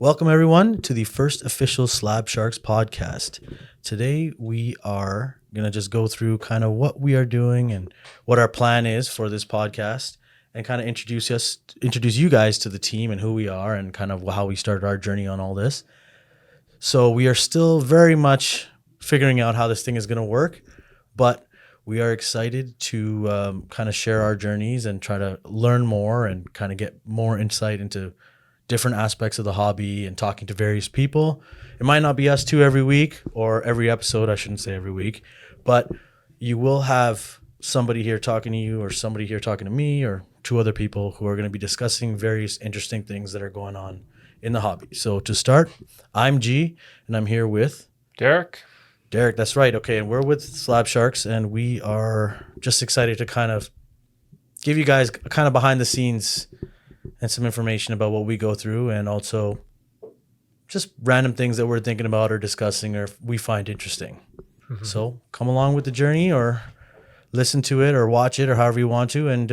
Welcome, everyone, to the first official Slab Sharks podcast. Today, we are going to just go through kind of what we are doing and what our plan is for this podcast and kind of introduce you guys to the team and who we are and kind of how we started our journey on all this. So we are still very much figuring out how this thing is going to work, but we are excited to kind of share our journeys and try to learn more and kind of get more insight into different aspects of the hobby and talking to various people. It might not be us two every week or every episode, I shouldn't say every week, but you will have somebody here talking to you or somebody here talking to me or two other people who are going to be discussing various interesting things that are going on in the hobby. So to start, I'm G and I'm here with Derek, that's right. Okay. And we're with Slab Sharks and we are just excited to kind of give you guys kind of behind the scenes and some information about what we go through and also just random things that we're thinking about or discussing or we find interesting. Mm-hmm. So come along with the journey or listen to it or watch it or however you want to and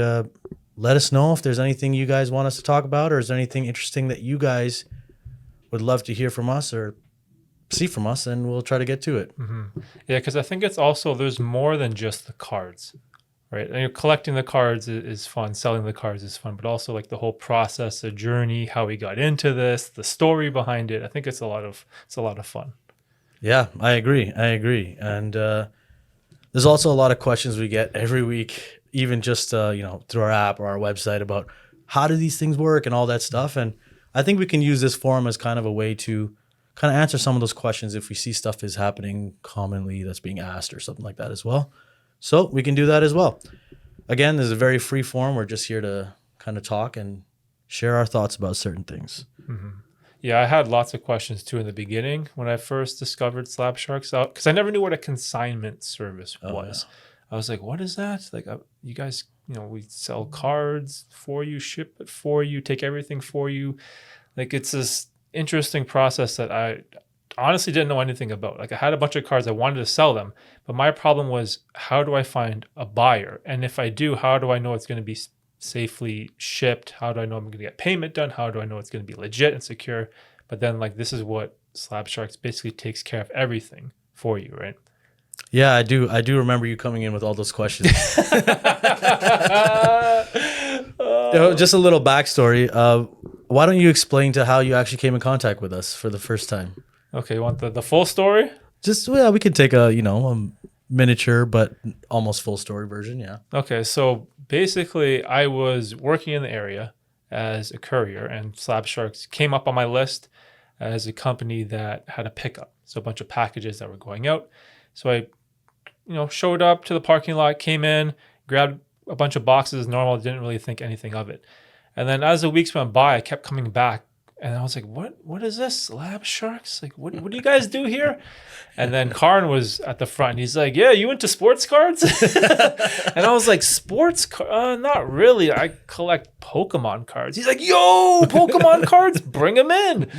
let us know if there's anything you guys want us to talk about or is there anything interesting that you guys would love to hear from us or see from us, and we'll try to get to it. Mm-hmm. Yeah, because I think it's also, there's more than just the cards, right? And collecting the cards is fun, selling the cards is fun, but also like the whole process, the journey, how we got into this, the story behind it. I think it's a lot of fun. Yeah, I agree. And there's also a lot of questions we get every week, even just through our app or our website about how do these things work and all that stuff. And I think we can use this forum as kind of a way to kind of answer some of those questions if we see stuff is happening commonly that's being asked or something like that as well. So we can do that as well. Again, this is a very free forum. We're just here to kind of talk and share our thoughts about certain things. Mm-hmm. Yeah, I had lots of questions too in the beginning when I first discovered Slab Sharks out because I never knew what a consignment service was. Yeah. I was like, what is that? Like, you guys, we sell cards for you, ship it for you, take everything for you. Like, it's this interesting process that I honestly didn't know anything about. Like, I had a bunch of cards, I wanted to sell them, but my problem was, how do I find a buyer? And if I do, how do I know it's going to be safely shipped? How do I know I'm going to get payment done? How do I know it's going to be legit and secure? But then, like, this is what Slab Sharks basically takes care of everything for you, right? Yeah, I do remember you coming in with all those questions. Just a little backstory. Why don't you explain to how you actually came in contact with us for the first time? Okay, you want the full story? We can take a miniature but almost full story version. Yeah. Okay, so basically, I was working in the area as a courier, and Slab Sharks came up on my list as a company that had a pickup, so a bunch of packages that were going out. So I, showed up to the parking lot, came in, grabbed a bunch of boxes as normal, didn't really think anything of it. And then as the weeks went by, I kept coming back. And I was like, what is this? Slab Sharks? Like, what do you guys do here? And then Karn was at the front. He's like, yeah, you into sports cards? And I was like, sports cards? Not really. I collect Pokemon cards. He's like, yo, Pokemon cards? Bring them in.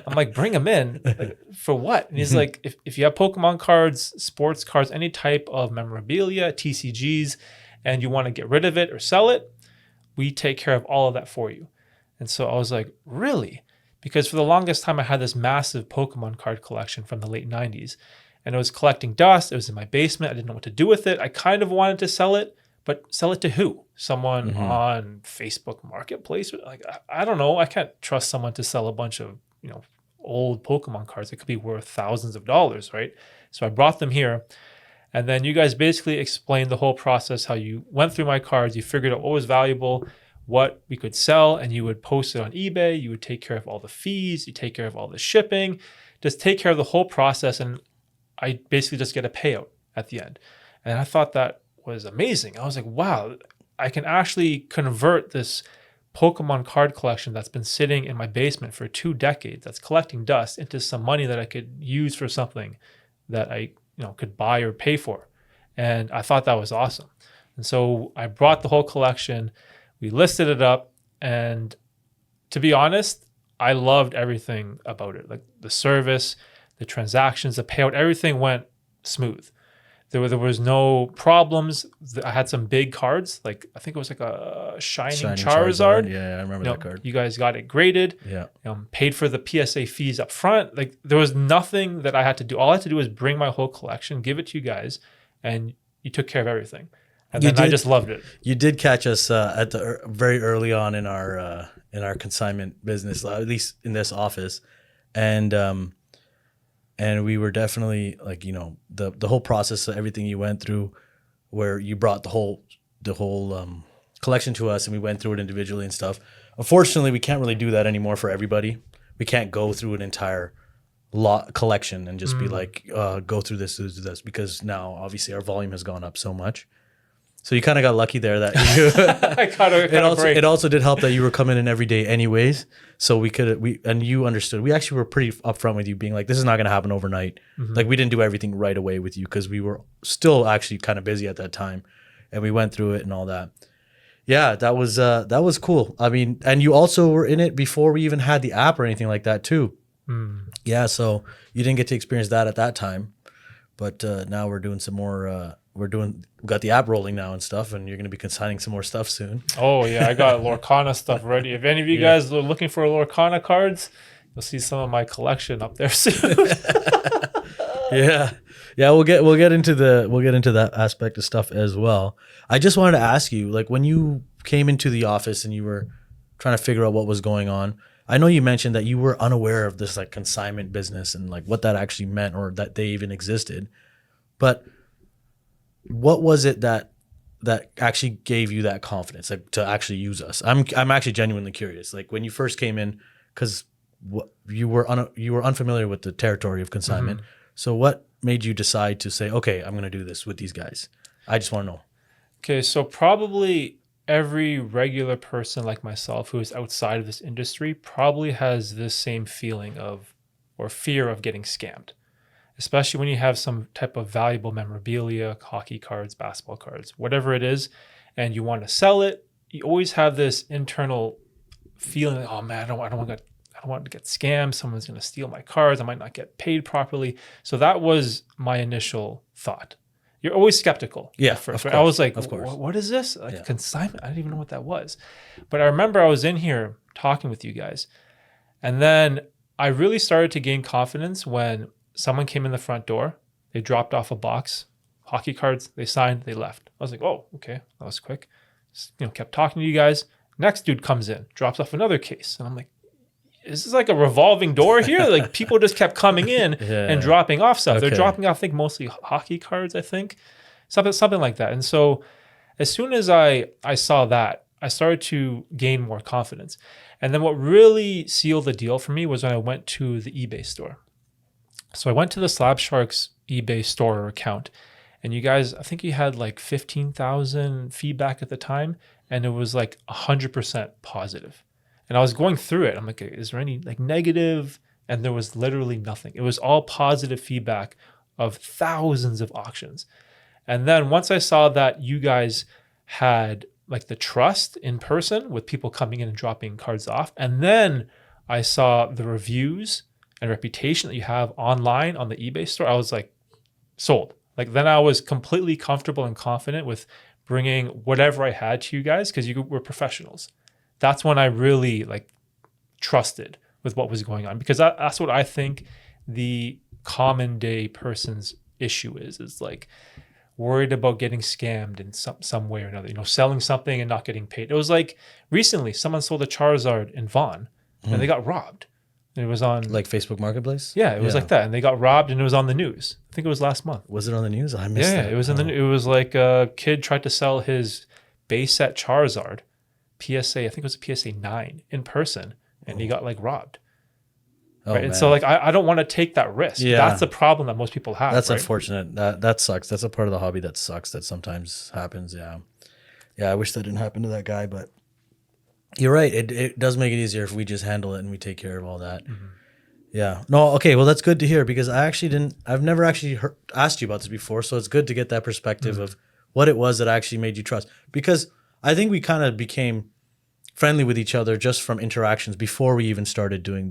I'm like, bring them in? Like, for what? And he's like, if you have Pokemon cards, sports cards, any type of memorabilia, TCGs, and you want to get rid of it or sell it, we take care of all of that for you. And so I was like, really? Because for the longest time, I had this massive Pokemon card collection from the late 90s. And it was collecting dust. It was in my basement. I didn't know what to do with it. I kind of wanted to sell it, but sell it to who? Someone on Facebook Marketplace? Like, I don't know. I can't trust someone to sell a bunch of, old Pokemon cards. It could be worth thousands of dollars, right? So I brought them here. And then you guys basically explained the whole process, how you went through my cards, you figured out what was valuable, what we could sell, and you would post it on eBay. You would take care of all the fees. You take care of all the shipping, just take care of the whole process. And I basically just get a payout at the end. And I thought that was amazing. I was like, wow, I can actually convert this Pokemon card collection that's been sitting in my basement for 2 decades, that's collecting dust, into some money that I could use for something that I could buy or pay for. And I thought that was awesome. And so I brought the whole collection. We listed it up, and to be honest, I loved everything about it. Like the service, the transactions, the payout, everything went smooth. There was no problems. I had some big cards, like I think it was like a Shining Charizard. Yeah, I remember that card. You guys got it graded. Yeah. Paid for the PSA fees up front. Like there was nothing that I had to do. All I had to do was bring my whole collection, give it to you guys, and you took care of everything. And then I just loved it. You did catch us at the very early on in our consignment business, at least in this office, and we were definitely like, you know, the whole process of everything you went through, where you brought the whole collection to us and we went through it individually and stuff. Unfortunately, we can't really do that anymore for everybody. We can't go through an entire lot collection and just be like, go through this, because now obviously our volume has gone up so much. So you kind of got lucky there that it also did help that you were coming in every day anyways. So and you understood. We actually were pretty upfront with you, being like, this is not going to happen overnight. Like we didn't do everything right away with you because we were still actually kind of busy at that time, and we went through it and all that. Yeah, that was cool. I mean, and you also were in it before we even had the app or anything like that too. Yeah, so you didn't get to experience that at that time, but now we're doing some more. We got the app rolling now and stuff, and you're going to be consigning some more stuff soon. Oh yeah, I got Lorcana stuff ready. If any of you guys are looking for Lorcana cards, you'll see some of my collection up there soon. Yeah, we'll get into that aspect of stuff as well. I just wanted to ask you, like, when you came into the office and you were trying to figure out what was going on, I know you mentioned that you were unaware of this like consignment business and like what that actually meant or that they even existed, but what was it that actually gave you that confidence, like, to actually use us? I'm actually genuinely curious. Like when you first came in, because you were unfamiliar with the territory of consignment. So what made you decide to say, okay, I'm going to do this with these guys? I just want to know. Okay, so probably every regular person like myself who is outside of this industry probably has this same feeling of or fear of getting scammed. Especially when you have some type of valuable memorabilia, hockey cards, basketball cards, whatever it is, and you want to sell it, you always have this internal feeling like, oh man, I don't want to get scammed. Someone's going to steal my cards. I might not get paid properly. So that was my initial thought. You're always skeptical. Yeah, at first, of right? I course, was like, of course. what is this? Like consignment? I didn't even know what that was. But I remember I was in here talking with you guys, and then I really started to gain confidence when someone came in the front door, they dropped off a box, hockey cards, they signed, they left. I was like, oh, okay, that was quick. Kept talking to you guys. Next dude comes in, drops off another case. And I'm like, is this like a revolving door here? Like people just kept coming in and dropping off stuff. Okay. They're dropping off, I think, mostly hockey cards, I think. Something like that. And so as soon as I saw that, I started to gain more confidence. And then what really sealed the deal for me was when I went to the eBay store. So I went to the Slab Sharks eBay store account, and you guys, I think you had like 15,000 feedback at the time, and it was like 100% positive. And I was going through it. I'm like, is there any like negative? And there was literally nothing. It was all positive feedback of thousands of auctions. And then once I saw that you guys had like the trust in person with people coming in and dropping cards off, and then I saw the reviews and reputation that you have online on the eBay store, I was like, sold. Like then I was completely comfortable and confident with bringing whatever I had to you guys because you were professionals. That's when I really like trusted with what was going on, because that's what I think the common day person's issue is like worried about getting scammed in some way or another, selling something and not getting paid. It was like recently someone sold a Charizard in Vaughan and they got robbed. It was on like Facebook Marketplace. Yeah, it was like that, and they got robbed, and it was on the news. I think it was last month. Was it on the news? I missed that. Yeah, it was in the. It was like a kid tried to sell his base set Charizard, PSA. I think it was a PSA 9 in person, and he got like robbed. Oh, right, and so like I don't want to take that risk. Yeah, that's the problem that most people have. That's unfortunate. That sucks. That's a part of the hobby that sucks. That sometimes happens. Yeah, I wish that didn't happen to that guy, but. You're right. It does make it easier if we just handle it and we take care of all that. Yeah. No. Okay. Well, that's good to hear, because I've never actually asked you about this before. So it's good to get that perspective of what it was that actually made you trust, because I think we kind of became friendly with each other just from interactions before we even started doing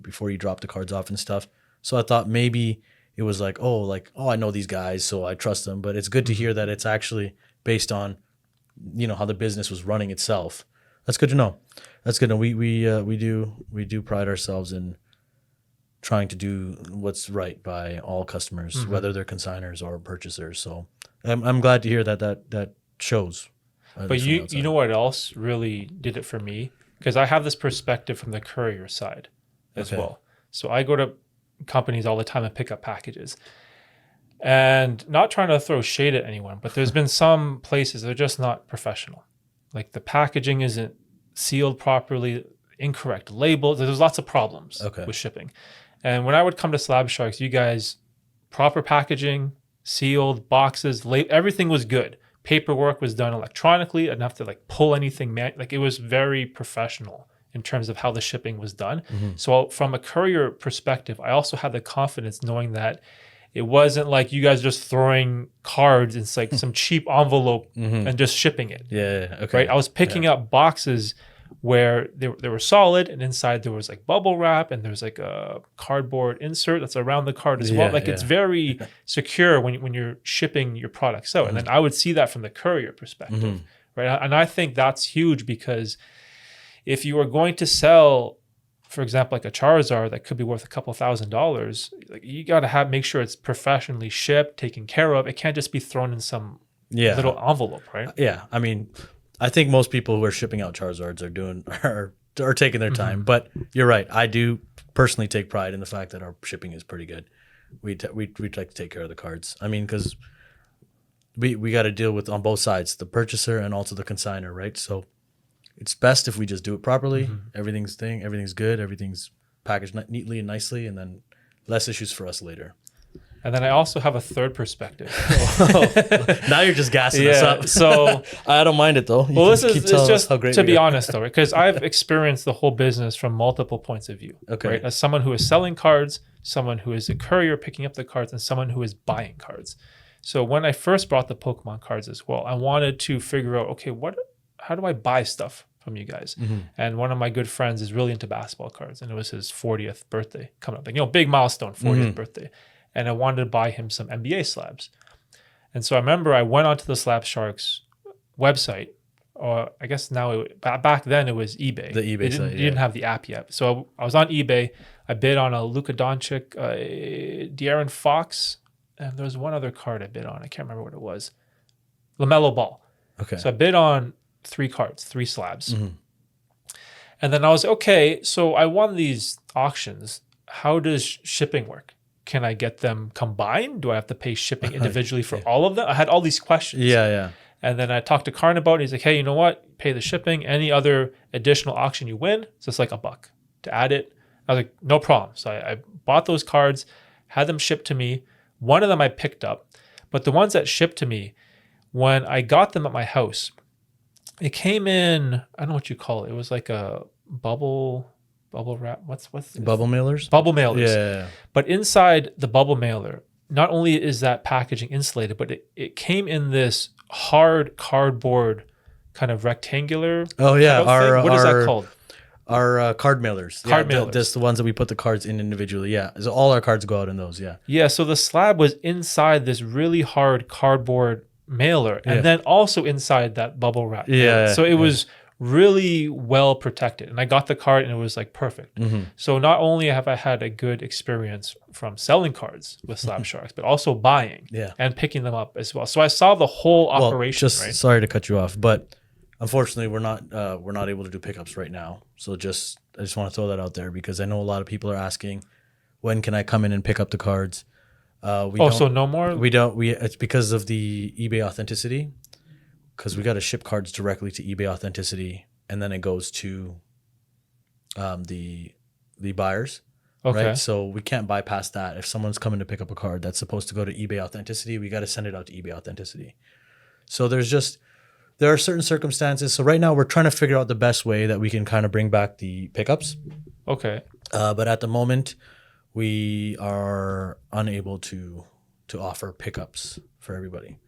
before you dropped the cards off and stuff. So I thought maybe it was like, oh, I know these guys, so I trust them. But it's good to hear that it's actually based on, how the business was running itself. That's good to know. That's good. And we do pride ourselves in trying to do what's right by all customers, whether they're consigners or purchasers. So I'm glad to hear that shows. But you know what else really did it for me? Because I have this perspective from the courier side as well. So I go to companies all the time and pick up packages. And not trying to throw shade at anyone, but there's been some places that are just not professional. Like the packaging isn't sealed properly, incorrect labels. There's lots of problems with shipping. And when I would come to Slab Sharks, you guys, proper packaging, sealed, boxes, everything was good. Paperwork was done electronically. I didn't have to pull anything. It was very professional in terms of how the shipping was done. So from a courier perspective, I also had the confidence knowing that it wasn't like you guys just throwing cards in some cheap envelope and just shipping it. Right? I was picking up boxes where they were solid, and inside there was bubble wrap, and there's a cardboard insert that's around the card as well. It's very secure when you're shipping your products out. And then I would see that from the courier perspective, right? And I think that's huge, because if you are going to sell, for example, a Charizard that could be worth a couple $1,000s, you got to make sure it's professionally shipped, taken care of. It can't just be thrown in some little envelope, right? Yeah, I mean, I think most people who are shipping out Charizards are taking their time. But you're right. I do personally take pride in the fact that our shipping is pretty good. We like to take care of the cards. I mean, because we got to deal with on both sides, the purchaser and also the consigner, right? So it's best if we just do it properly. Everything's good. Everything's packaged neatly and nicely, and then less issues for us later. And then I also have a third perspective. Now you're just gassing us up. So I don't mind it though. This is just to be honest though, because I've experienced the whole business from multiple points of view. Right? As someone who is selling cards, someone who is a courier picking up the cards, and someone who is buying cards. So when I first brought the Pokemon cards as well, I wanted to figure out, okay, how do I buy stuff from you guys? And one of my good friends is really into basketball cards, and it was his 40th birthday coming up. Big milestone, 40th birthday. And I wanted to buy him some NBA slabs. And so I remember I went onto the Slab Sharks website, or I guess now, back then it was eBay. The eBay site, You didn't have the app yet. So I was on eBay. I bid on a Luka Doncic, De'Aaron Fox, and there was one other card I bid on. I can't remember what it was. LaMelo Ball. So I bid on 3 cards, 3 slabs. And then I was, okay, so I won these auctions. How does shipping work? Can I get them combined? Do I have to pay shipping individually for all of them? I had all these questions. And then I talked to Karn about it. He's like, hey, you know what? Pay the shipping. Any other additional auction you win, it's just $1 to add it. I was like, no problem. So I bought those cards, had them shipped to me. One of them I picked up. But the ones that shipped to me, when I got them at my house, it came in, I don't know what you call it. It was like a bubble wrap. What's bubble mailers? Bubble mailers. Yeah. But inside the bubble mailer, not only is that packaging insulated, but it came in this hard cardboard kind of rectangular. Oh yeah, what is that called? Our card mailers. Mailers. Just the ones that we put the cards in individually. Yeah, so all our cards go out in those. Yeah. Yeah. So the slab was inside this really hard cardboard mailer, and then also inside that bubble wrap. Yeah. So it was really well protected, and I got the card and it was perfect. So not only have I had a good experience from selling cards with Slab Sharks, but also buying and picking them up as well. So I saw the whole operation. Sorry to cut you off, but unfortunately we're not able to do pickups right now. So I just want to throw that out there, because I know a lot of people are asking, when can I come in and pick up the cards? So no more? It's because of the eBay authenticity. Because we got to ship cards directly to eBay authenticity, and then it goes to the buyers. Right? So we can't bypass that. If someone's coming to pick up a card that's supposed to go to eBay authenticity, we got to send it out to eBay authenticity. So there are certain circumstances. So right now we're trying to figure out the best way that we can kind of bring back the pickups. Okay. But at the moment, we are unable to offer pickups for everybody.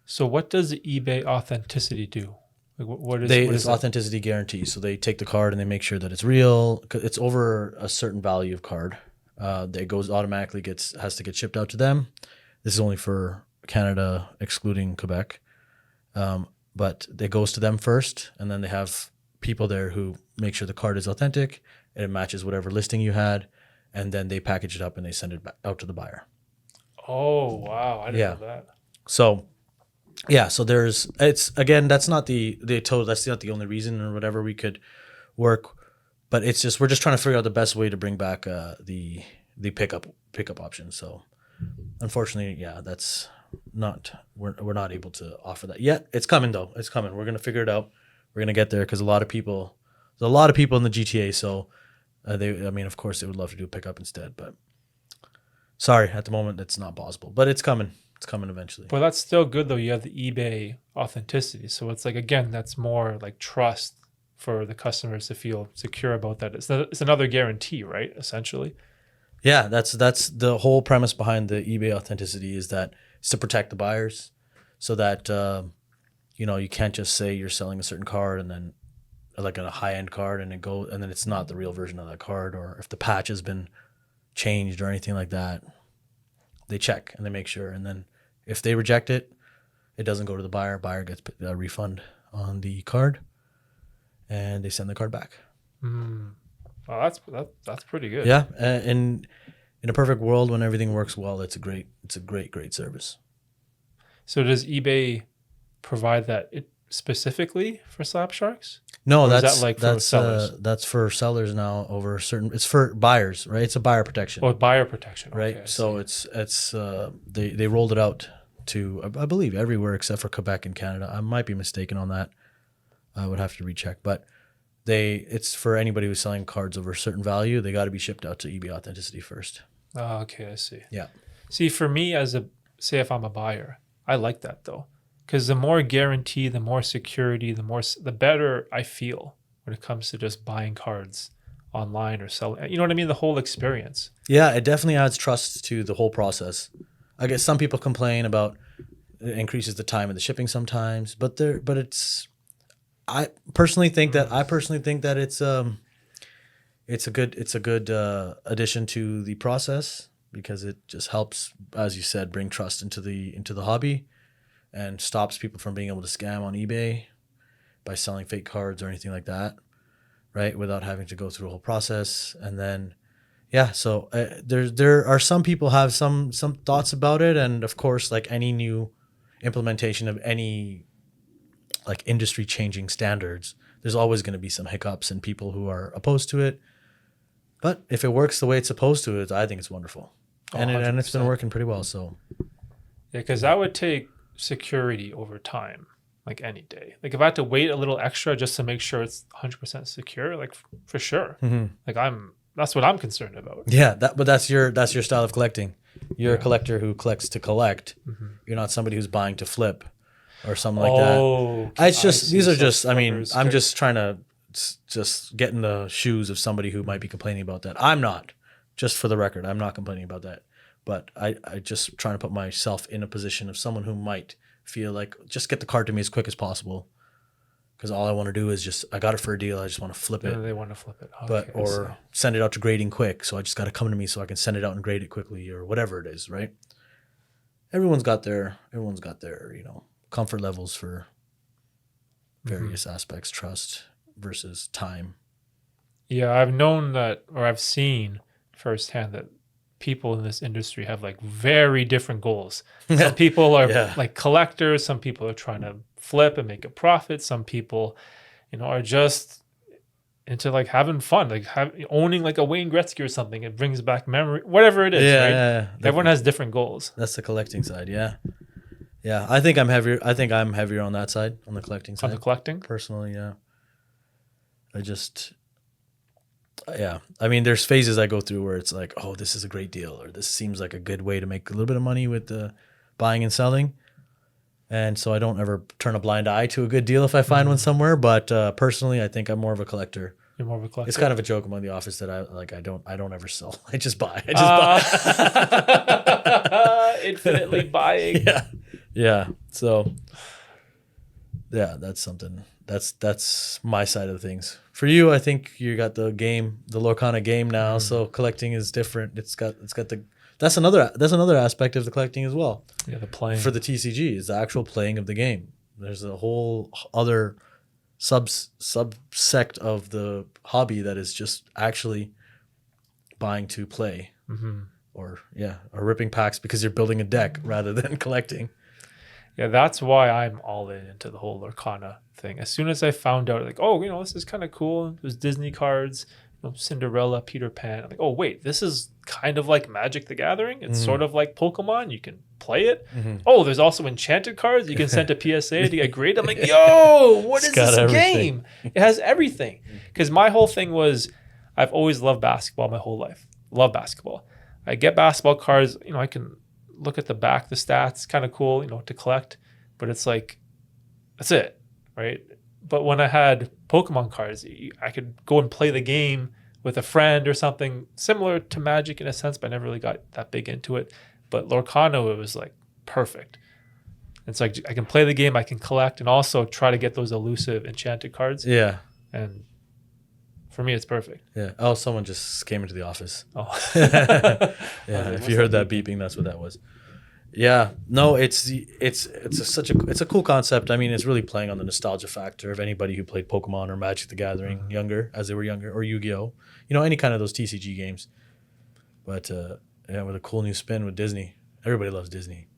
So what does the eBay authenticity do? What is it's authenticity guarantee. So they take the card and they make sure that it's real. It's over a certain value of card. It goes automatically has to get shipped out to them. This is only for Canada, excluding Quebec. But it goes to them first, and then they have people there who make sure the card is authentic and it matches whatever listing you had, and then they package it up and they send it back out to the buyer. Oh wow, I didn't know that. So, yeah, so it's again, that's not that's not the only reason or whatever we could work, but it's just we're just trying to figure out the best way to bring back the pickup option. So, unfortunately, yeah, that's not we're not able to offer that yet. It's coming though. It's coming. We're gonna figure it out. We're gonna get there because there's a lot of people in the GTA. So of course, they would love to do a pickup instead, but sorry, at the moment, it's not possible. But it's coming. It's coming eventually. But that's still good though. You have the eBay authenticity, so it's like again, that's more like trust for the customers to feel secure about that. It's another guarantee, right? Essentially. Yeah, that's the whole premise behind the eBay authenticity is that it's to protect the buyers, so that you can't just say you're selling a certain card and then like a high end card and then it's not the real version of that card, or if the patch has been changed or anything like that. They check and they make sure, and then if they reject it, it doesn't go to the buyer. Buyer gets a refund on the card, and they send the card back. Well, that's pretty good. Yeah, and in a perfect world, when everything works well, it's a great service. So does eBay provide that specifically for Slab Sharks? No, or that's is that for sellers. That's for sellers now over certain. It's for buyers, right? It's a buyer protection. Oh, buyer protection, right? Okay, so it's they rolled it out to I believe everywhere except for Quebec and Canada. I might be mistaken on that. I would have to recheck, but it's for anybody who's selling cards over a certain value. They got to be shipped out to eBay Authenticity first. Oh, okay, I see. Yeah. See, for me say if I'm a buyer, I like that though, because the more guarantee, the more security, the better I feel when it comes to just buying cards online or selling. You know what I mean? The whole experience. Yeah, it definitely adds trust to the whole process. I guess some people complain about it increases the time of the shipping sometimes, but it's. I personally think that it's a good addition to the process, because it just helps, as you said, bring trust into the hobby, and stops people from being able to scam on eBay by selling fake cards or anything like that, right? Without having to go through a whole process. And then, yeah, so there are some people have some thoughts about it, and of course, like any new implementation of any like industry changing standards, there's always going to be some hiccups and people who are opposed to it. But if it works the way it's supposed to, I think it's wonderful. And it's been working pretty well. So yeah, because that would take security over time, like any day. Like if I had to wait a little extra just to make sure it's 100% secure, like for sure. Mm-hmm. Like that's what I'm concerned about. Yeah, but that's your style of collecting. You're a collector who collects to collect. Mm-hmm. You're not somebody who's buying to flip or something like that. It's just these are just. I mean, I'm just trying to just get in the shoes of somebody who might be complaining about that. I'm not. Just for the record, I'm not complaining about that. But I just trying to put myself in a position of someone who might feel like just get the card to me as quick as possible, because all I want to do is I got it for a deal. I just want to flip it. They want to flip it, or send it out to grading quick. So I just got to come to me so I can send it out and grade it quickly, or whatever it is, right? Everyone's got their comfort levels for various aspects, trust versus time. Yeah, I've known that, or I've seen firsthand that people in this industry have like very different goals. Some people are like collectors, some people are trying to flip and make a profit, some people are just into like having fun, like owning like a Wayne Gretzky or something. It brings back memory, whatever it is, right? Yeah. Everyone has different goals. That's the collecting side. Yeah, I think I'm heavier on that side, on the collecting side. On the collecting? Personally, yeah. I mean, there's phases I go through where it's like, oh, this is a great deal, or this seems like a good way to make a little bit of money with the buying and selling. And so I don't ever turn a blind eye to a good deal if I find one somewhere. But personally, I think I'm more of a collector. You're more of a collector. It's kind of a joke among the office that I don't ever sell. I just buy. Infinitely buying. Yeah. So yeah, that's something that's my side of things. For you, I think you got the Lorcana game now, so collecting is different. It's got the that's another aspect of the collecting as well. Yeah, the playing. For the TCG is the actual playing of the game. There's a whole other subsect of the hobby that is just actually buying to play, or ripping packs because you're building a deck rather than collecting. Yeah, that's why I'm all into the whole Lorcana thing. As soon as I found out, like, oh, this is kind of cool. There's Disney cards, Cinderella, Peter Pan. I'm like, oh, wait, this is kind of like Magic the Gathering. It's sort of like Pokemon. You can play it. Oh, there's also enchanted cards. You can send to PSA to get graded. I'm like, yo, what is this game? It has everything. Because my whole thing was, I've always loved basketball my whole life. Love basketball. I get basketball cards. I can look at the back, the stats, kind of cool, to collect. But it's like, that's it, right? But when I had Pokemon cards, I could go and play the game with a friend or something similar to Magic in a sense, but I never really got that big into it. But Lorcana, it was like perfect. It's like I can play the game, I can collect, and also try to get those elusive enchanted cards. Yeah. And for me, it's perfect. Yeah. Oh, someone just came into the office. Oh. Yeah. If you heard that beeping, that's what that was. Yeah. No, it's a cool concept. I mean, it's really playing on the nostalgia factor of anybody who played Pokemon or Magic the Gathering as they were younger, or Yu-Gi-Oh. Any kind of those TCG games. But with a cool new spin with Disney. Everybody loves Disney.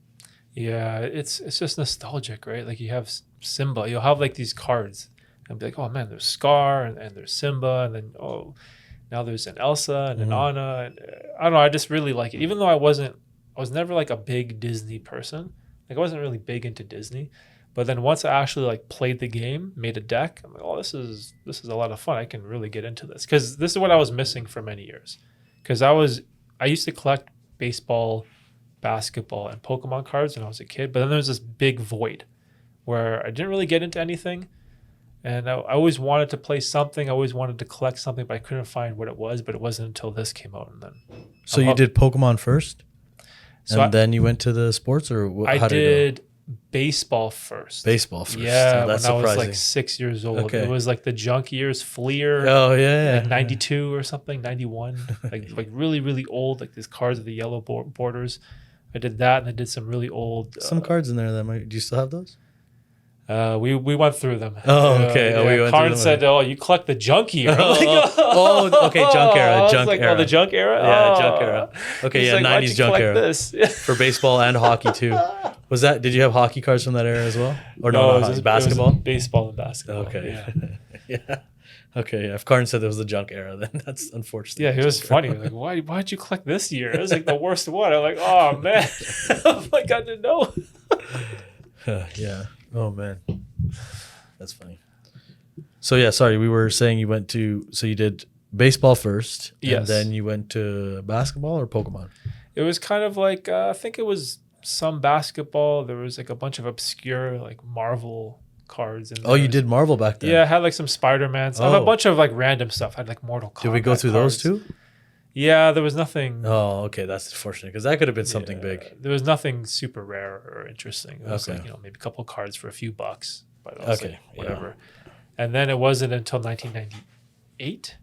Yeah, it's just nostalgic, right? Like you have Simba, you'll have like these cards and be like, oh man, there's Scar and there's Simba, and then now there's an Elsa and an Anna, and I don't know, I just really like it. Even though I was never like a big Disney person. Like I wasn't really big into Disney, but then once I actually like played the game, made a deck, I'm like, oh, this is a lot of fun. I can really get into this because this is what I was missing for many years. Because I used to collect baseball, basketball, and Pokemon cards when I was a kid, but then there was this big void where I didn't really get into anything. And I always wanted to play something. I always wanted to collect something, but I couldn't find what it was. But it wasn't until this came out. And then so you did Pokemon first? Then you went to the sports, or how did it go? Baseball first. Baseball first. Yeah, that's when I was surprising. like 6 years old. Okay. It was like the junk years, Fleer. Oh yeah, like 92 or something, 91. like really, really old, like these cards with the yellow borders. I did that, and I did some really old. Some cards in there do you still have those? We went through them. Oh, okay. Karn said, "Oh, you collect the junk year." Okay, junk era, junk era. Oh, the junk era. Yeah, junk era. Okay, He's yeah, like, 90s junk era this? for baseball and hockey too. Did you have hockey cards from that era as well, or no? It was basketball. It was baseball and basketball. Okay. Yeah. Okay. Yeah. If Karn said there was the junk era, then that's unfortunate. Yeah, it was funny. Like, why'd you collect this year? It was like the worst one. I'm like, oh man, I'm like, I didn't know. Yeah. Oh man, that's funny. So yeah, sorry, we were saying you did baseball first, and then you went to basketball or Pokemon. It was kind of like I think it was some basketball. There was like a bunch of obscure like Marvel cards. And you did Marvel back then? Yeah, I had like some Spider-Mans. I have a bunch of like random stuff. I had like Mortal Kombat. Did we go through cards. those too? Yeah, there was nothing. Oh, okay, that's unfortunate because that could have been something big. There was nothing super rare or interesting. It was like, maybe a couple of cards for a few bucks, but I was like, whatever. Yeah. And then it wasn't until 1998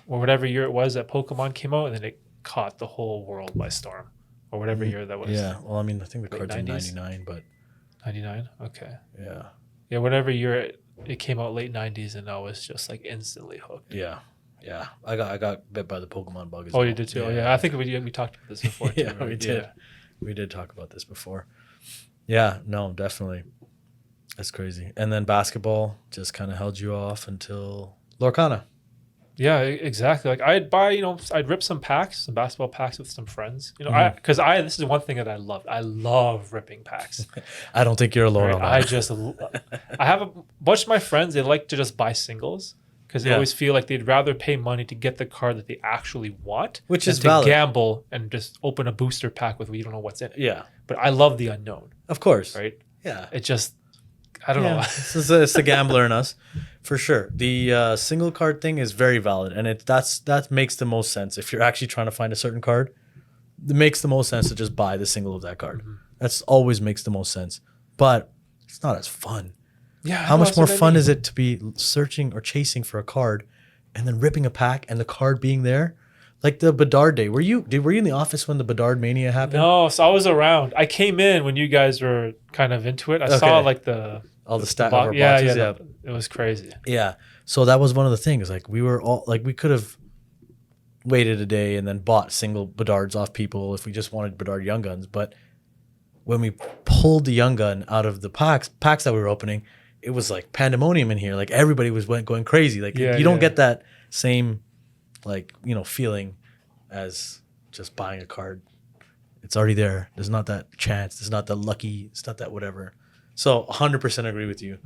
or whatever year it was that Pokemon came out, and then it caught the whole world by storm, or whatever year that was. Yeah, well, I mean, I think the cards 90s? in 99, but 99. Okay. Yeah, whatever year it came out, late 90s, and I was just like instantly hooked. Yeah. I got bit by the Pokemon bug as well. Oh, you did too. Yeah. I think we talked about this before. Yeah, too, right? we did. Yeah. We did talk about this before. Yeah, no, definitely. That's crazy. And then basketball just kind of held you off until Lorcana. Yeah, exactly. Like I'd buy, I'd rip some basketball packs with some friends. This is one thing that I love. I love ripping packs. I don't think you're alone on that. I have a bunch of my friends. They like to just buy singles because they always feel like they'd rather pay money to get the card that they actually want, which is to valid. Gamble and just open a booster pack with you don't know what's in it. Yeah, but I love the unknown. Of course, right? Yeah, it just. I don't know. It's the gambler in us, for sure. The single card thing is very valid, and that makes the most sense. If you're actually trying to find a certain card, it makes the most sense to just buy the single of that card. That's always makes the most sense, but it's not as fun. Yeah. How much more fun is it to be searching or chasing for a card and then ripping a pack and the card being there? Like the Bedard day. Were you in the office when the Bedard mania happened? No, so I was around. I came in when you guys were kind of into it. I saw like all the stat of our yeah, boxes. yeah, it was crazy. Yeah. So that was one of the things. Like we were all like we could have waited a day and then bought single Bedards off people if we just wanted Bedard Young Guns. But when we pulled the Young Gun out of the packs that we were opening, it was like pandemonium in here. Like everybody was going crazy. Like you don't get that same like, you know, feeling as just buying a card. It's already there. There's not that chance. There's not that lucky. It's not that whatever. So 100% agree with you.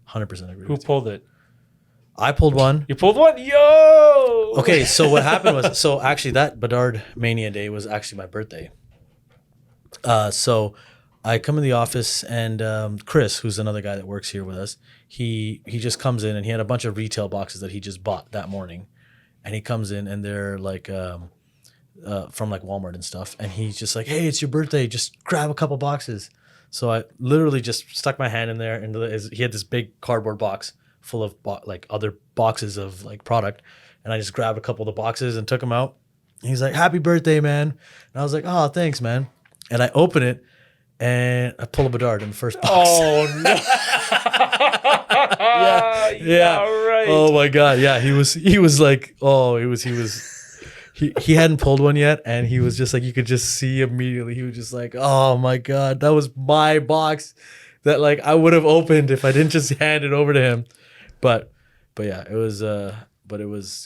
100% agree. Who pulled it? I pulled one. You pulled one? Yo! Okay, so what happened was, so actually that Bedard Mania day was actually my birthday. So I come in the office and Chris, who's another guy that works here with us, he just comes in and he had a bunch of retail boxes that he just bought that morning. And he comes in and they're like from like Walmart and stuff. And he's just like, hey, it's your birthday. Just grab a couple boxes. So I literally just stuck my hand in there and he had this big cardboard box full of like other boxes of like product. And I just grabbed a couple of the boxes and took them out. And he's like, happy birthday, man. And I was like, oh, thanks, man. And I open it and I pull a Bedard in the first box. Oh, no. Yeah. Right. Oh my God. Yeah. He was like, he hadn't pulled one yet. And he was just like, you could just see immediately. He was just like, oh my God, that was my box that like I would have opened if I didn't just hand it over to him. But yeah, it was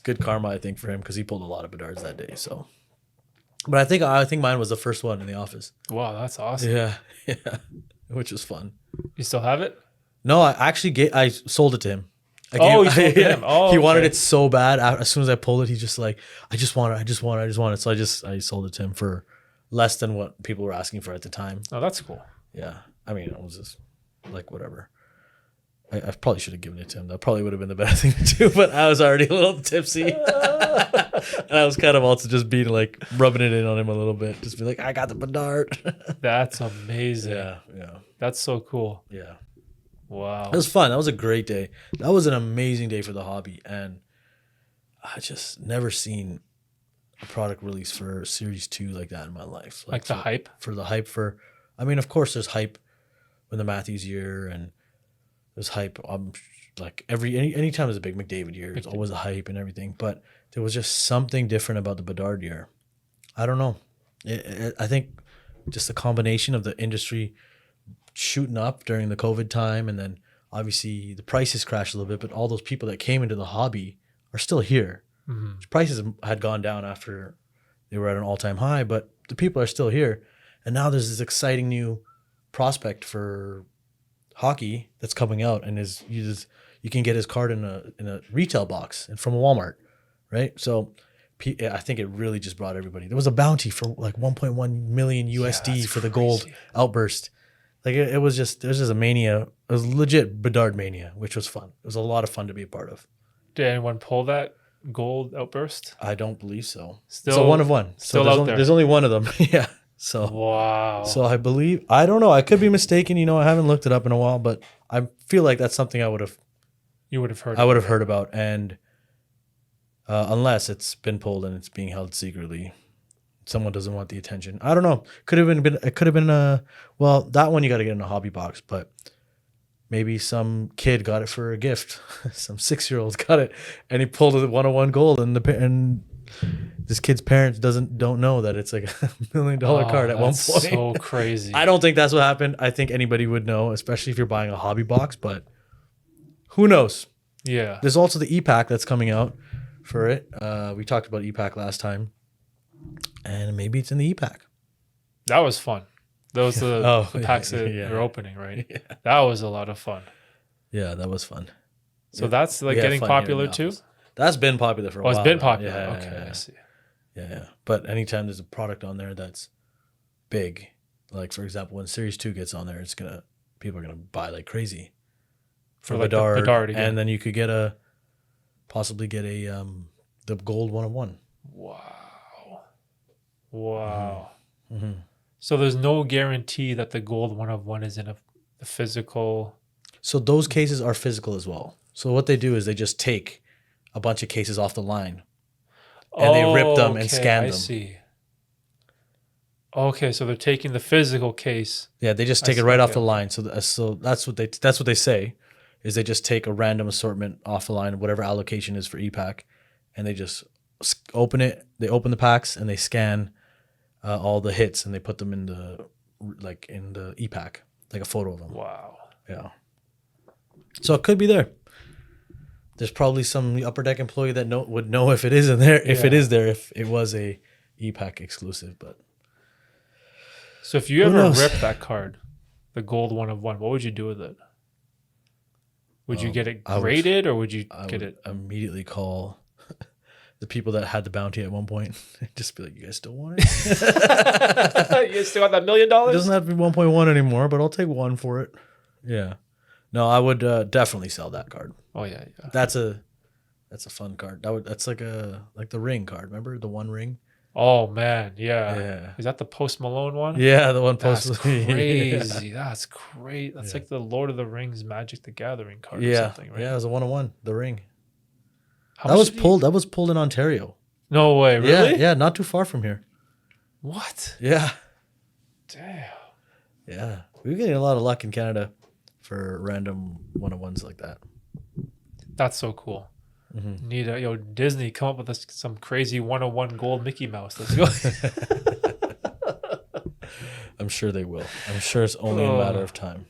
good karma, I think, for him because he pulled a lot of Bedards that day. So, but I think mine was the first one in the office. Wow, that's awesome. Yeah, which was fun. You still have it? No, I sold it to him. You sold it to him. Oh, he wanted it so bad. As soon as I pulled it, he's just like, I just want it. So I sold it to him for less than what people were asking for at the time. Oh, that's cool. Yeah, I mean, it was just like whatever. I probably should have given it to him. That probably would have been the better thing to do, but I was already a little tipsy. And I was kind of also just being like, rubbing it in on him a little bit. Just be like, I got the Bedard. That's amazing. Yeah. That's so cool. Yeah. Wow. It was fun. That was a great day. That was an amazing day for the hobby. And I just never seen a product release for Series 2 like that in my life. Like the hype? For the hype I mean, of course, there's hype when the Matthews year and there's hype. Like anytime there's a big McDavid year, there's always a hype and everything. But there was just something different about the Bedard year. I don't know. I think just the combination of the industry shooting up during the COVID time, and then obviously the prices crashed a little bit. But all those people that came into the hobby are still here. Mm-hmm. Prices had gone down after they were at an all-time high, but the people are still here. And now there's this exciting new prospect for hockey that's coming out, and you can get his card in a retail box and from a Walmart, right? So I think it really just brought everybody. There was a bounty for like 1.1 million USD for the gold outburst. Like there's just a mania. It was legit Bedard mania, which was fun. It was a lot of fun to be a part of. Did anyone pull that gold outburst? I don't believe so. Still, so one of one. So there's only one of them. Yeah. So wow. So I believe, I don't know. I could be mistaken. I haven't looked it up in a while, but I feel like that's something I would have heard about, and unless it's been pulled and it's being held secretly, someone doesn't want the attention. I don't know. It could have been well, that one you got to get in a hobby box, but maybe some kid got it for a gift. Some 6-year-old got it, and he pulled a 101 gold, and this kid's parents don't know that it's like $1 million card at one point. So crazy. I don't think that's what happened. I think anybody would know, especially if you're buying a hobby box, but who knows? Yeah. There's also the e-pack that's coming out for it. We talked about e-pack last time, and maybe it's in the e-pack. That was fun. Those are the packs that you're opening, right? Yeah. That was a lot of fun. Yeah, that was fun. So that's like getting popular too? That's been popular for a while. It's been popular. Yeah, okay, I see. Yeah. But anytime there's a product on there that's big, like for example, when Series 2 gets on there, people are gonna buy like crazy for like Bedard again. And then you could possibly get the gold 101. Wow. Mm-hmm. So there's no guarantee that the gold 101 is in the physical. So those cases are physical as well. So what they do is they just take a bunch of cases off the line and they rip them and scan I them. see. Okay, so they're taking the physical case. Yeah, they just take it right off the line. So that's what they say, is they just take a random assortment off the line, whatever allocation is for EPAC, and they just open it. They open the packs and they scan all the hits and they put them in the EPAC, like a photo of them. Wow. Yeah. So it could be there. There's probably some upper deck employee that would know if it is in there, if it is there, if it was a EPAC exclusive. But so if you ever ripped that card, the gold 1 of 1, what would you do with it? Would you get it graded or would you get it? Immediately call the people that had the bounty at one point. Just be like, you guys still want it? You still want that $1 million? It doesn't have to be 1.1 anymore, but I'll take 1 for it. Yeah. No, I would definitely sell that card. Oh yeah. That's a fun card. That's like the ring card. Remember the 1 ring? Oh man, yeah. Yeah. Is that the Post Malone one? Yeah, the one That's Post. crazy. Yeah. That's great. That's like the Lord of the Rings Magic the Gathering card or something, right? Yeah, it was a 1-1, the ring. How That much was did pulled. That was pulled in Ontario. No way, really? Yeah, not too far from here. What? Yeah. Damn. Yeah. We're getting a lot of luck in Canada for random 1-of-1s like that. That's so cool. Mm-hmm. Need Disney come up with some crazy 101 gold Mickey Mouse. Let's go. I'm sure they will. I'm sure it's only a matter of time.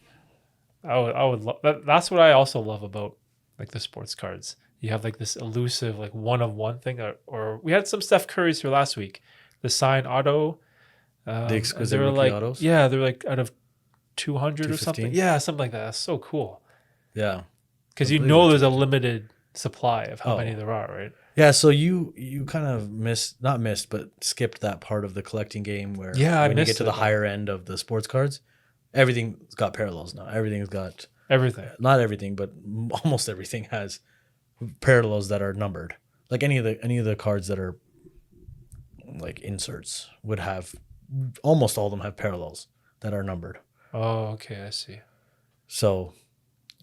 I would love that. That's what I also love about like the sports cards. You have like this elusive like 1-of-1 thing, or we had some Steph Curry's here last week. The sign auto, The exquisite they were rookie like autos. yeah, they're like out of 200 or something. 215? Yeah, something like that. That's so cool. Yeah. Because there's a limited supply of how many there are, right? Yeah, so you kind of but skipped that part of the collecting game where when you get to the higher end of the sports cards, everything's got parallels now. Everything's got everything. Not everything, but almost everything has parallels that are numbered. Like any of the cards that are like inserts would have, almost all of them have parallels that are numbered. Oh, okay, I see. So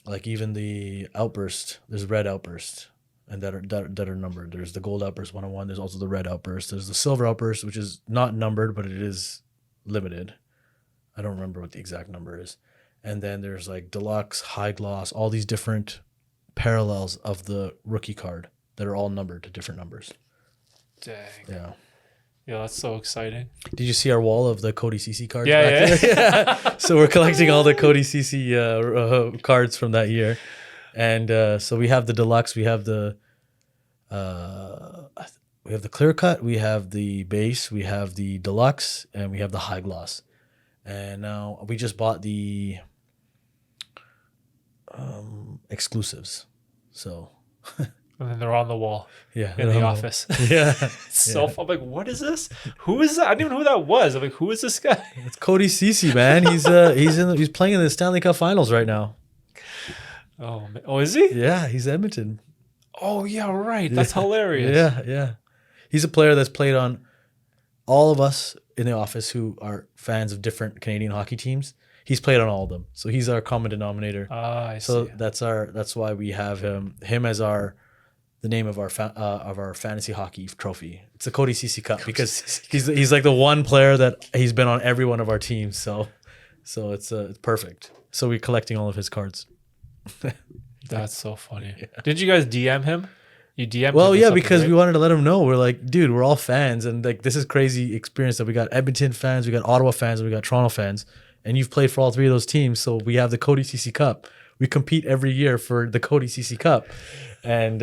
like even the outburst, there's red outburst and that are numbered. There's the gold outburst 1-of-1. There's also the red outburst. There's the silver outburst, which is not numbered, but it is limited. I don't remember what the exact number is. And then there's like deluxe, high gloss, all these different parallels of the rookie card that are all numbered to different numbers. Dang. Yeah. Yeah, that's so exciting. Did you see our wall of the Cody CC cards? Yeah. Yeah. So we're collecting all the Cody CC cards from that year, and so we have the deluxe, we have the clear cut, we have the base, we have the deluxe, and we have the high gloss. And now we just bought the exclusives. So. And then they're on the wall. Yeah, in the office. Yeah. So I'm like, what is this? Who is that? I didn't even know who that was. I'm like, who is this guy? It's Cody Ceci, man. He's playing in the Stanley Cup Finals right now. Oh, is he? Yeah, he's Edmonton. Oh yeah, right. That's hilarious. Yeah. He's a player that's played on all of us in the office who are fans of different Canadian hockey teams. He's played on all of them, so he's our common denominator. I so see. That's why we have him as the name of our fantasy hockey trophy. It's the Cody Ceci Cup because he's like the one player that he's been on every one of our teams. So it's perfect. So we're collecting all of his cards. That's so funny. Yeah. Did you guys DM him? You DM'd Well, him yeah, because we wanted to let him know. We're like, dude, we're all fans, and like this is crazy experience that we got Edmonton fans, we got Ottawa fans, and we got Toronto fans, and you've played for all 3 of those teams. So we have the Cody Ceci Cup. We compete every year for the Cody Ceci Cup. And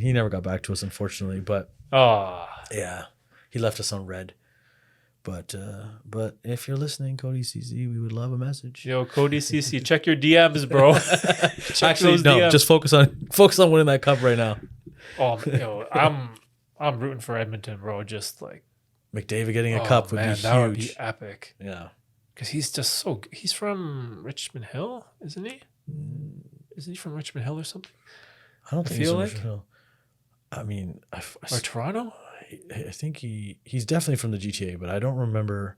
he never got back to us, unfortunately. But yeah, he left us on red. But if you're listening, Cody CC, we would love a message. Yo, Cody CC, check your DMs, bro. Actually, no, DMs. Just focus on winning that cup right now. I'm rooting for Edmonton, bro. Just like McDavid getting a cup would be huge. That would be epic. Yeah, because he's from Richmond Hill, isn't he? Isn't he from Richmond Hill or something? I don't think he's from Richmond Hill. I mean, or Toronto. I think he's definitely from the GTA, but I don't remember.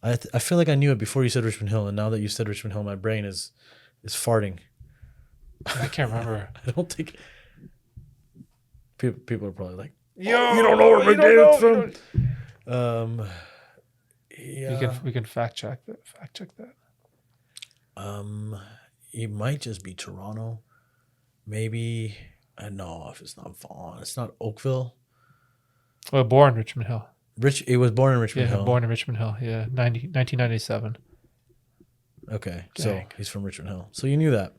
I feel like I knew it before you said Richmond Hill, and now that you said Richmond Hill, my brain is farting. I can't remember. I don't think people are probably like, Yo, you don't know where you don't know. McDavid's from. Yeah. We can fact check that. Fact check that. It might just be Toronto. Maybe I know if it's not Vaughan. It's not Oakville. Well, born in Richmond Hill. It was born in Richmond Yeah, Hill. born in Richmond Hill. Yeah, 1997. Okay, so Dang. he's from Richmond Hill. So you knew that.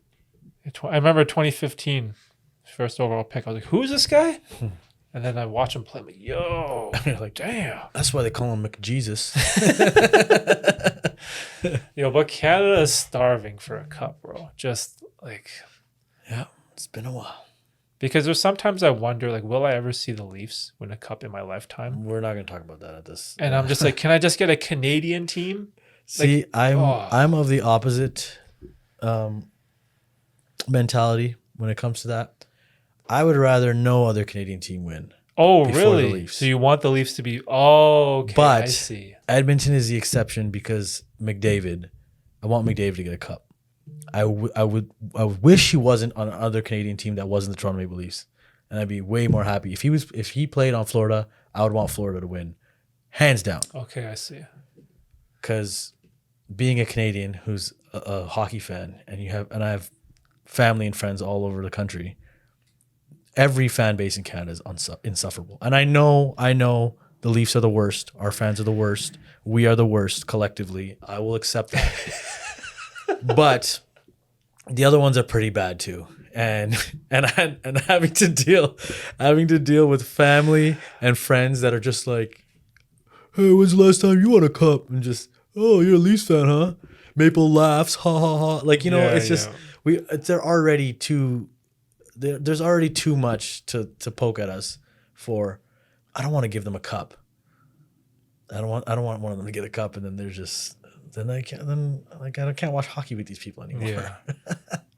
I remember 2015, first overall pick. I was like, "Who's this guy?" And then I watch him play. I'm like, "Yo, You're like, damn." that's why they call him McJesus. But Canada is starving for a cup, bro. Just like, Yeah, it's been a while. because there's sometimes I wonder, like, will I ever see the Leafs win a cup in my lifetime? We're not going to talk about that at this. And I'm just like, can I just get a Canadian team? See, I'm oh. I'm of the opposite mentality when it comes to that. I would rather no other Canadian team win. Oh, before the really? Leafs. So you want the Leafs to be? Oh, okay. But I see. Edmonton is the exception because McDavid. I want McDavid to get a cup. I would wish he wasn't on another Canadian team that wasn't the Toronto Maple Leafs, and I'd be way more happy if he played on Florida. I would want Florida to win, hands down. Okay, I see. Because being a Canadian who's a hockey fan, and I have family and friends all over the country. Every fan base in Canada is insufferable, and I know the Leafs are the worst. Our fans are the worst. We are the worst collectively. I will accept that. But the other ones are pretty bad too, and having to deal with family and friends that are just like, hey, when's the last time you won a cup? And just, oh, you're a Leafs fan, huh? Maple laughs, ha ha ha. Like, it's just they're already too. There's already too much to poke at us for. I don't want to give them a cup. I don't want one of them to get a cup, and then they're just. Then I can't watch hockey with these people anymore. Yeah.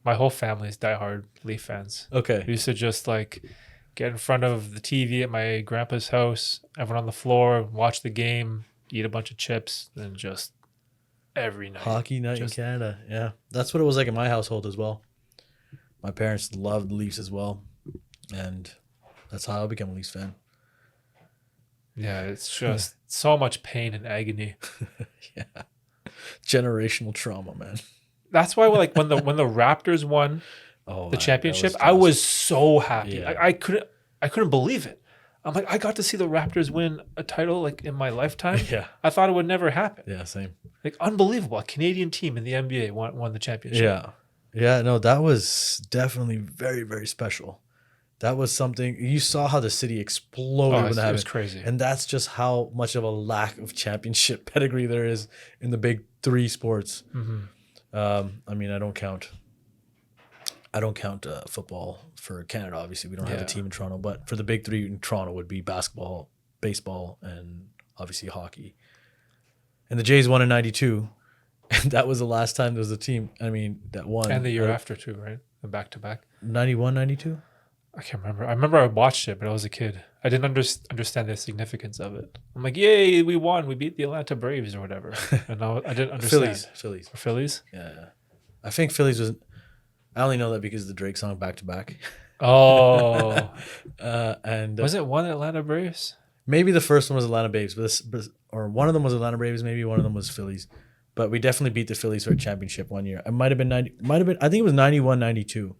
My whole family is diehard Leaf fans. Okay. We used to just like get in front of the TV at my grandpa's house, everyone on the floor, watch the game, eat a bunch of chips, and just every night. Hockey night in Canada. Yeah. That's what it was like in my household as well. My parents loved the Leafs as well. And that's how I became a Leafs fan. Yeah, it's just so much pain and agony. Yeah. Generational trauma, man. That's why when the Raptors won the championship, I was so happy. Yeah. I couldn't believe it. I'm like, I got to see the Raptors win a title like in my lifetime. Yeah. I thought it would never happen. Yeah, same. Like unbelievable. A Canadian team in the NBA won the championship. Yeah. Yeah, no, that was definitely very, very special. That was something you saw how the city exploded when that happened. It was crazy. And that's just how much of a lack of championship pedigree there is in the big three sports. Mm-hmm. I mean, I don't count football for Canada. Obviously, we don't have a team in Toronto, but for the big three in Toronto would be basketball, baseball, and obviously hockey. And the Jays won in '92, and that was the last time there was a team. I mean, that won. And the year after too, right? The back-to-back. 91, 92? I can't remember. I remember I watched it, but I was a kid. I didn't understand the significance of it. I'm like, yay, we won. We beat the Atlanta Braves or whatever. And I didn't understand. Phillies. Or Phillies? Yeah. I think Phillies was. I only know that because of the Drake song "Back to Back." Oh. And was it one Atlanta Braves? maybe the first one was Atlanta Braves, or one of them was Atlanta Braves. Maybe one of them was Phillies. But we definitely beat the Phillies for a championship one year. It might have been 90. Might have been. I think it was 91, 92.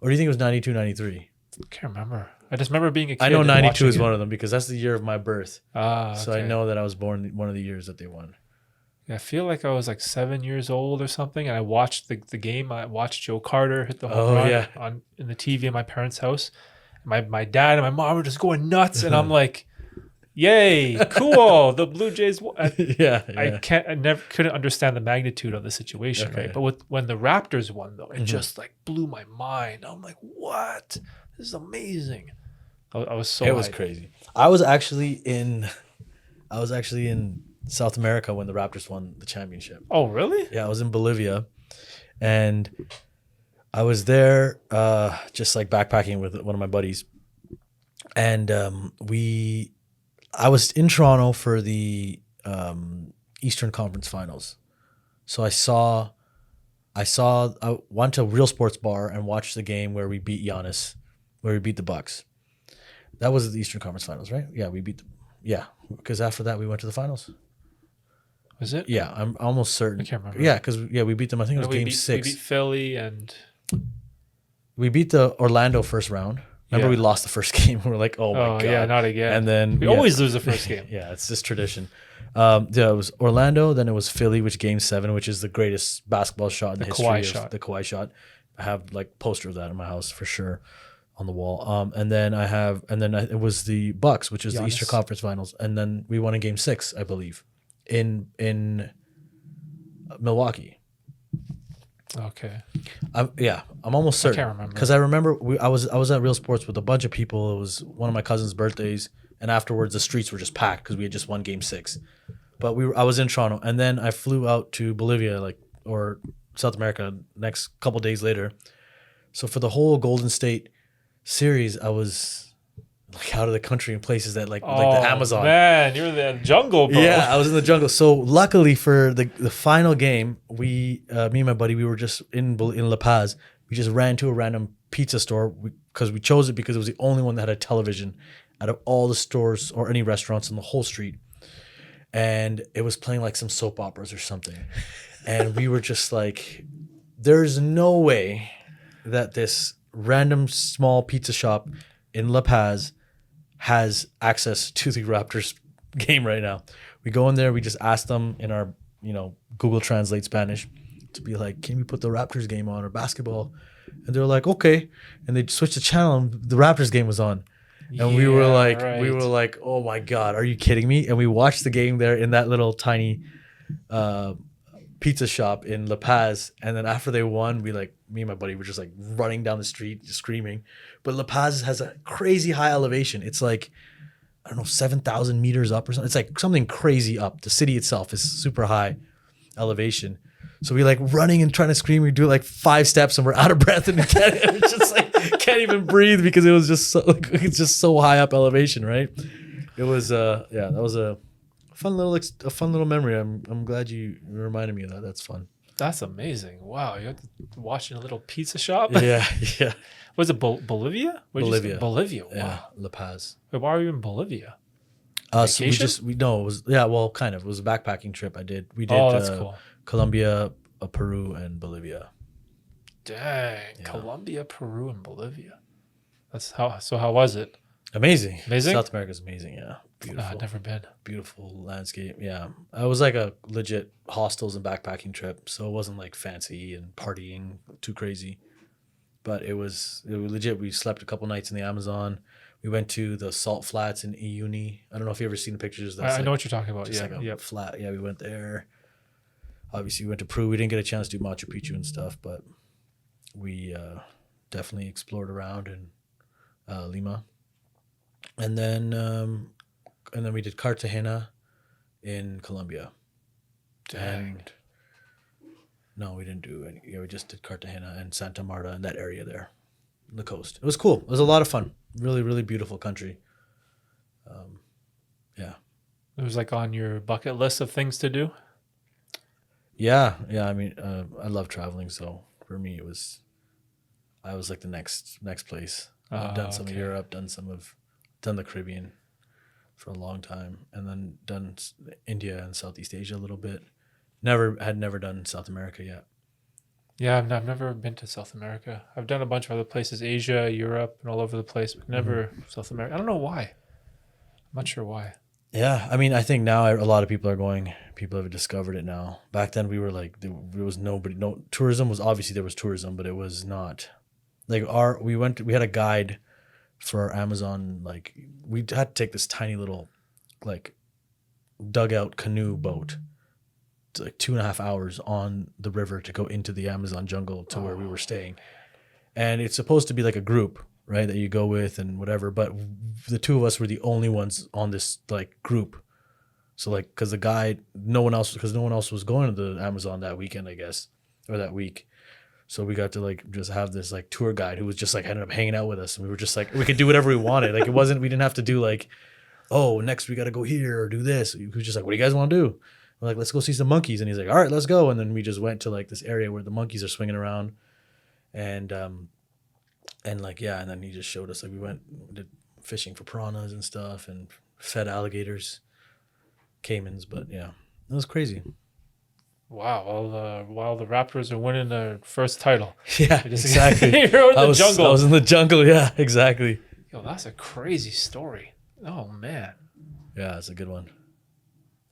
Or do you think it was 92, 93? I can't remember. I just remember being a kid. I know and 92 is watching one of them because that's the year of my birth. So I okay. know that I was born one of the years that they won. I feel like I was like 7 years old or something, and I watched the game. I watched Joe Carter hit the home run in the TV in my parents' house. My dad and my mom were just going nuts, and I'm like, "Yay, cool! The Blue Jays won." I couldn't understand the magnitude of the situation, right? But when the Raptors won, though, it just like blew my mind. I'm like, "What? This is amazing!" I was so. It was crazy. I was actually in South America when the Raptors won the championship. Oh, really? Yeah, I was in Bolivia, and I was there just like backpacking with one of my buddies, and I was in Toronto for the Eastern Conference Finals, so I saw I went to a Real Sports Bar and watched the game where we beat Giannis, where we beat the Bucks. That was the Eastern Conference Finals, right? Yeah, we beat them. Yeah, because after that we went to the finals. Was it? Yeah, I'm almost certain. I can't remember. Yeah, because we beat them. I think it was game we 6. beat Philly and We beat the Orlando first round. Remember, we lost the first game. We were like, oh my god, yeah, not again. And then we always lose the first game. Yeah, it's just tradition. Yeah, it was Orlando. Then it was Philly, which game 7, which is the greatest basketball shot in the history Kawhi of shot. the Kawhi shot. I have like poster of that in my house for sure on the wall. And then it was the Bucks, which is the Giannis. Eastern Conference Finals, and then we won in game 6, I believe, in Milwaukee. Okay. I'm almost certain. I can't remember. Because I remember I was at Real Sports with a bunch of people. It was one of my cousin's birthdays, and afterwards the streets were just packed because we had just won Game 6. But I was in Toronto, and then I flew out to Bolivia, or South America, next couple days later. So for the whole Golden State series, I was like out of the country in places that like the Amazon. Man, you're in the jungle, bro. Yeah, I was in the jungle. So luckily for the final game, me and my buddy, we were just in La Paz. We just ran to a random pizza store because we chose it because it was the only one that had a television out of all the stores or any restaurants in the whole street. And it was playing like some soap operas or something. And we were just like, there's no way that this random small pizza shop in La Paz has access to the Raptors game right now. We go in there, we just ask them in our, Google Translate Spanish to be like, can we put the Raptors game on or basketball? And they're like, okay. And they switched the channel and the Raptors game was on. And we were like, oh my God, are you kidding me? And we watched the game there in that little tiny pizza shop in La Paz. And then after they won, me and my buddy were just like running down the street, just screaming. But La Paz has a crazy high elevation. It's like, I don't know, 7,000 meters up or something. It's like something crazy up. The city itself is super high elevation. So we like running and trying to scream. We do like 5 steps and we're out of breath and we just like can't even breathe because it was just so it's just so high up elevation, right? It was that was a fun little memory. I'm glad you reminded me of that. That's fun. That's amazing. Wow, you're watching a little pizza shop? Yeah. Was it Bolivia? Bolivia. Bolivia. Wow. Yeah, La Paz. Wait, why are you in Bolivia? So it was kind of. It was a backpacking trip I did. We did that's cool. Colombia, Peru, and Bolivia. Dang. Yeah. Colombia, Peru, and Bolivia. How was it? Amazing. Amazing? South America's amazing, yeah. Beautiful. I've never been. Beautiful landscape, yeah. It was like a legit hostels and backpacking trip, so it wasn't like fancy and partying too crazy. But it was legit. We slept a couple nights in the Amazon. We went to the salt flats in Uyuni. I don't know if you've ever seen the pictures. I know what you're talking about. Just like a flat. Yeah, we went there. Obviously, we went to Peru. We didn't get a chance to do Machu Picchu and stuff, but we definitely explored around in Lima. And then we did Cartagena in Colombia. Dang. And no, we didn't do any. Yeah, we just did Cartagena and Santa Marta and that area there, on the coast. It was cool. It was a lot of fun. Really, really beautiful country. Yeah. It was like on your bucket list of things to do? Yeah. I mean, I love traveling, so for me, I was like the next place. I've done some of Europe, done the Caribbean for a long time, and then done India and Southeast Asia a little bit. Never done South America yet. Yeah, I've never been to South America. I've done a bunch of other places, Asia, Europe, and all over the place, but never South America. I don't know why. I'm not sure why. Yeah, I mean, I think now a lot of people are going. People have discovered it now. Back then, we were like, there was nobody. No tourism was obviously there was tourism, but it was not like we had a guide for our Amazon. Like we had to take this tiny little like dugout canoe boat. To like 2.5 hours on the river to go into the Amazon jungle to where we were staying. And it's supposed to be like a group, right, that you go with and whatever. But the two of us were the only ones on this like group. So like, because no one else was going to the Amazon that weekend, I guess, or that week. So we got to like just have this like tour guide who was just like ended up hanging out with us, and we were just like we could do whatever we wanted. Like we didn't have to do like, oh, next we got to go here or do this. We were just like, what do you guys want to do? We're like, let's go see some monkeys. And he's like, all right, let's go. And then we just went to like this area where the monkeys are swinging around. And like, yeah. And then he just showed us, like, we did fishing for piranhas and stuff and fed alligators, caimans. But yeah, it was crazy. Wow. While the Raptors are winning their first title. Yeah, exactly. You're in the jungle. I was in the jungle. Yeah, exactly. Yo, that's a crazy story. Oh, man. Yeah, it's a good one.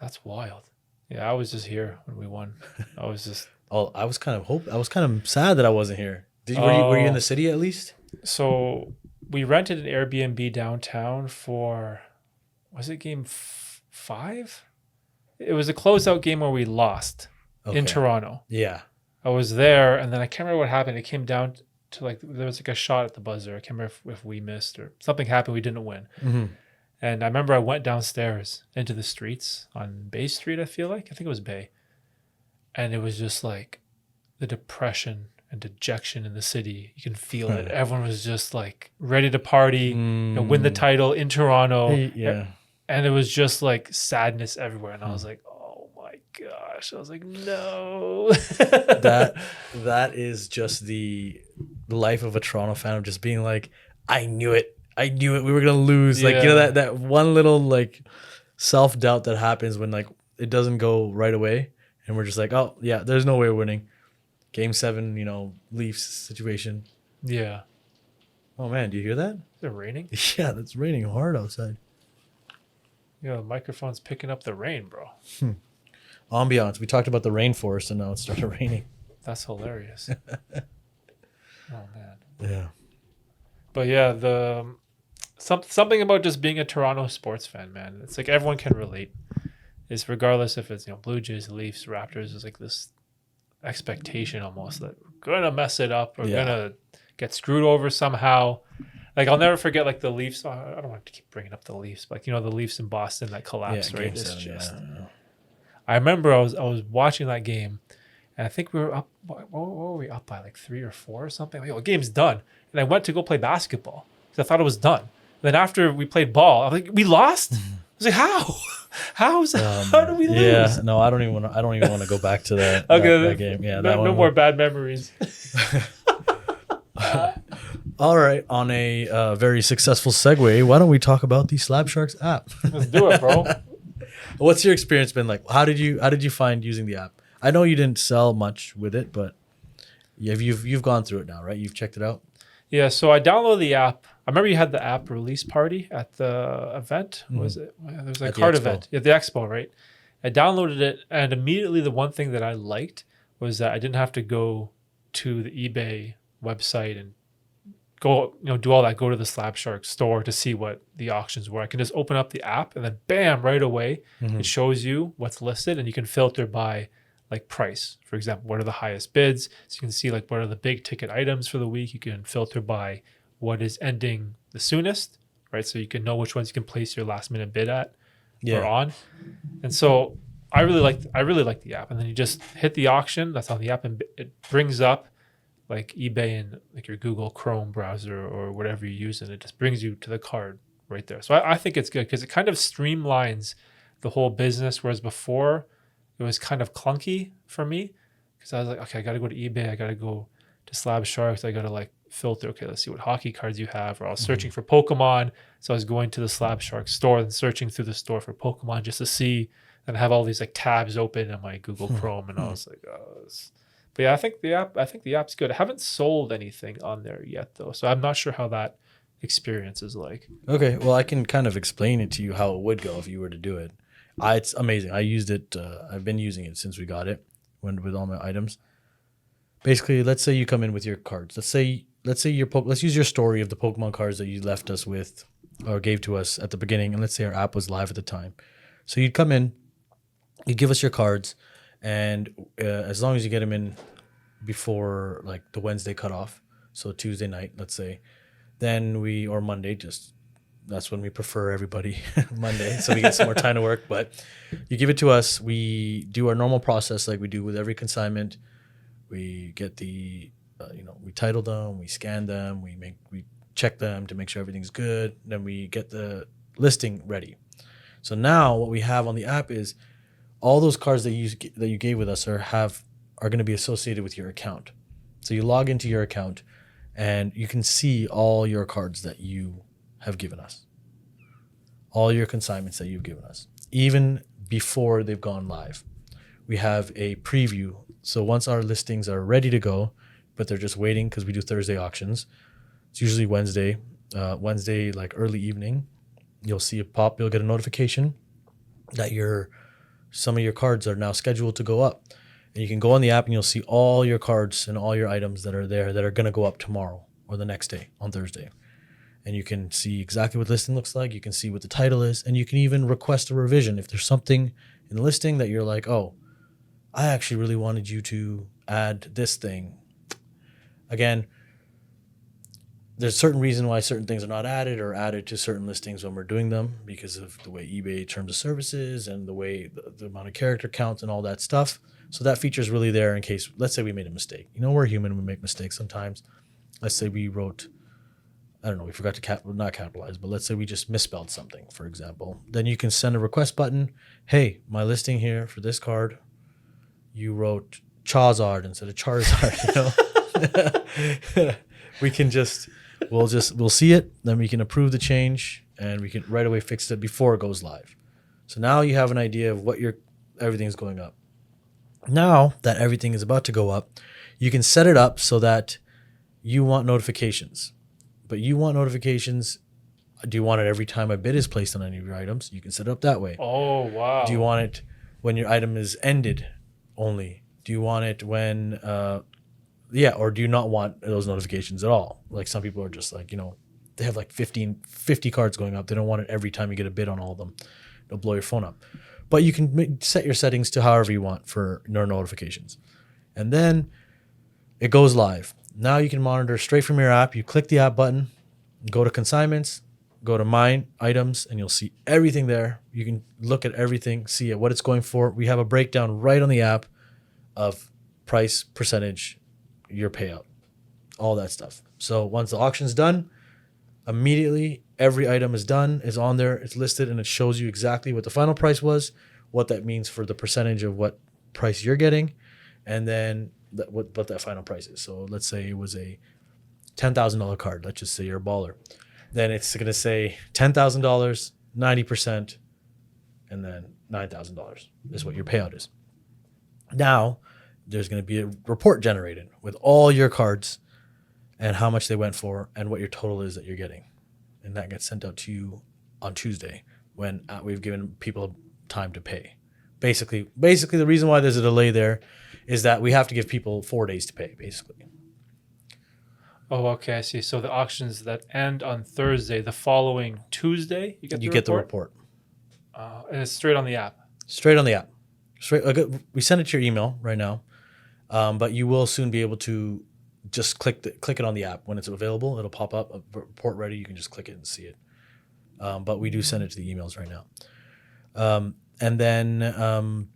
That's wild. Yeah, I was just here when we won. I was just... Oh, I was kind of sad that I wasn't here. Were you in the city at least? So we rented an Airbnb downtown for, was it game 5? It was a closeout game where we lost in Toronto. Yeah. I was there, and then I can't remember what happened. It came down to like, there was like a shot at the buzzer. I can't remember if we missed or something happened. We didn't win. Mm-hmm. And I remember I went downstairs into the streets on Bay Street, I think it was Bay. And it was just like the depression and dejection in the city. You can feel it. Everyone was just like ready to party, win the title in Toronto. Yeah. And it was just like sadness everywhere. And I was like, oh my gosh. I was like, no. that is just the life of a Toronto fan, of just being like, I knew it. We were gonna lose. Like, you know, that one little like self-doubt that happens when like it doesn't go right away, and we're just like, oh yeah, there's no way we're winning. Game 7, you know, Leafs situation. Yeah. Oh man, do you hear that? Is it raining? Yeah, it's raining hard outside. Yeah, the microphone's picking up the rain, bro. Ambiance. We talked about the rainforest, and now it started raining. That's hilarious. Oh man. Yeah. But yeah, something about just being a Toronto sports fan, man. It's like everyone can relate. It's regardless if it's, you know, Blue Jays, Leafs, Raptors. It's like this expectation almost that we're gonna mess it up. We're gonna get screwed over somehow. Like, I'll never forget like the Leafs. I don't want to keep bringing up the Leafs, but like, you know, the Leafs in Boston that collapsed, right? It's just. I remember I was watching that game, and I think we were up. What were we up by? Like 3 or 4 or something. Like, oh, the game's done. And I went to go play basketball because I thought it was done. Then after we played ball, I was like, we lost. I was like, how? How did we lose? Yeah, no, I don't even want to go back to that. Okay, that game. Yeah, no more bad memories. All right, on a very successful segue, why don't we talk about the Slab Sharks app? Let's do it, bro. What's your experience been like? How did you find using the app? I know you didn't sell much with it, but you've gone through it now, right? You've checked it out. Yeah, so I downloaded the app. I remember you had the app release party at the event. Mm-hmm. Was it? There was a card event at the expo, right? I downloaded it, and immediately the one thing that I liked was that I didn't have to go to the eBay website and go, you know, do all that. Go to the Slab Shark store to see what the auctions were. I can just open up the app, and then bam, right away, it shows you what's listed, and you can filter by like price. For example, what are the highest bids? So you can see like what are the big ticket items for the week. You can filter by what is ending the soonest, right? So you can know which ones you can place your last minute bid at or on. And so I really like the app. And then you just hit the auction that's on the app, and it brings up like eBay and like your Google Chrome browser or whatever you use, and it just brings you to the card right there. So I think it's good because it kind of streamlines the whole business, whereas before it was kind of clunky for me because I was like, okay, I got to go to eBay. I got to go to Slab Sharks. I got to like filter. Okay, let's see what hockey cards you have. Or I was searching for Pokemon. So I was going to the Slab Sharks store and searching through the store for Pokemon just to see. And I have all these like tabs open in my Google Chrome. And I was like, but yeah, I think the app's good. I haven't sold anything on there yet though. So I'm not sure how that experience is like. Okay, well, I can kind of explain it to you how it would go if you were to do it. It's amazing. I used it. I've been using it since we got it with all my items. Basically, let's say you come in with your cards. Let's use your story of the Pokemon cards that you left us with or gave to us at the beginning. And let's say our app was live at the time. So you'd come in, you give us your cards, and as long as you get them in before like the Wednesday cutoff, so Tuesday night, let's say, then or Monday, that's when we prefer everybody, Monday, so we get some more time to work. But you give it to us, we do our normal process like we do with every consignment. We get we title them, we scan them, we check them to make sure everything's good. Then we get the listing ready. So now what we have on the app is all those cards that you gave with us are going to be associated with your account. So you log into your account and you can see all your cards that you have given us, all your consignments that you've given us, even before they've gone live. We have a preview. So once our listings are ready to go, but they're just waiting because we do Thursday auctions, it's usually Wednesday, like early evening, you'll see it pop. You'll get a notification that some of your cards are now scheduled to go up. And you can go on the app and you'll see all your cards and all your items that are there that are going to go up tomorrow or the next day on Thursday. And you can see exactly what the listing looks like. You can see what the title is. And you can even request a revision. If there's something in the listing that you're like, oh, I actually really wanted you to add this thing. Again, there's a certain reason why certain things are not added or added to certain listings when we're doing them because of the way eBay terms of services and the way the amount of character count and all that stuff. So that feature is really there in case, let's say we made a mistake. We're human. We make mistakes sometimes. Let's say we wrote, I don't know, we forgot to not capitalize, but let's say we just misspelled something, for example. Then you can send a request button. Hey, my listing here for this card, you wrote Charizard instead of Charizard, We can we'll see it, then we can approve the change and we can right away fix it before it goes live. So now you have an idea of what everything's going up. Now that everything is about to go up, you can set it up so that you want notifications. But you want notifications. Do you want it every time a bid is placed on any of your items? You can set it up that way. Oh, wow. Do you want it when your item is ended only? Do you want it when, or do you not want those notifications at all? Like some people are just like, they have like 50 cards going up. They don't want it every time you get a bid on all of them. It'll blow your phone up. But you can set your settings to however you want for your notifications. And then it goes live. Now you can monitor straight from your app. You click the app button, go to consignments, go to mine items, and you'll see everything there. You can look at everything, see what it's going for. We have a breakdown right on the app of price, percentage, your payout, all that stuff. So once the auction's done, immediately every item is done, is on there, it's listed, and it shows you exactly what the final price was, what that means for the percentage of what price you're getting, and then what that final price is. So let's say it was a $10,000 card. Let's just say you're a baller. Then it's going to say $10,000, 90%, and then $9,000 is what your payout is. Now, there's going to be a report generated with all your cards and how much they went for and what your total is that you're getting. And that gets sent out to you on Tuesday when we've given people time to pay. Basically, the reason why there's a delay there is that we have to give people 4 days to pay, basically. Oh, okay, I see. So the auctions that end on Thursday, the following Tuesday, you get the report? And it's straight on the app? Straight on the app. We send it to your email right now, but you will soon be able to just click it on the app. When it's available, it'll pop up, a report ready. You can just click it and see it. But we do send it to the emails right now. And then,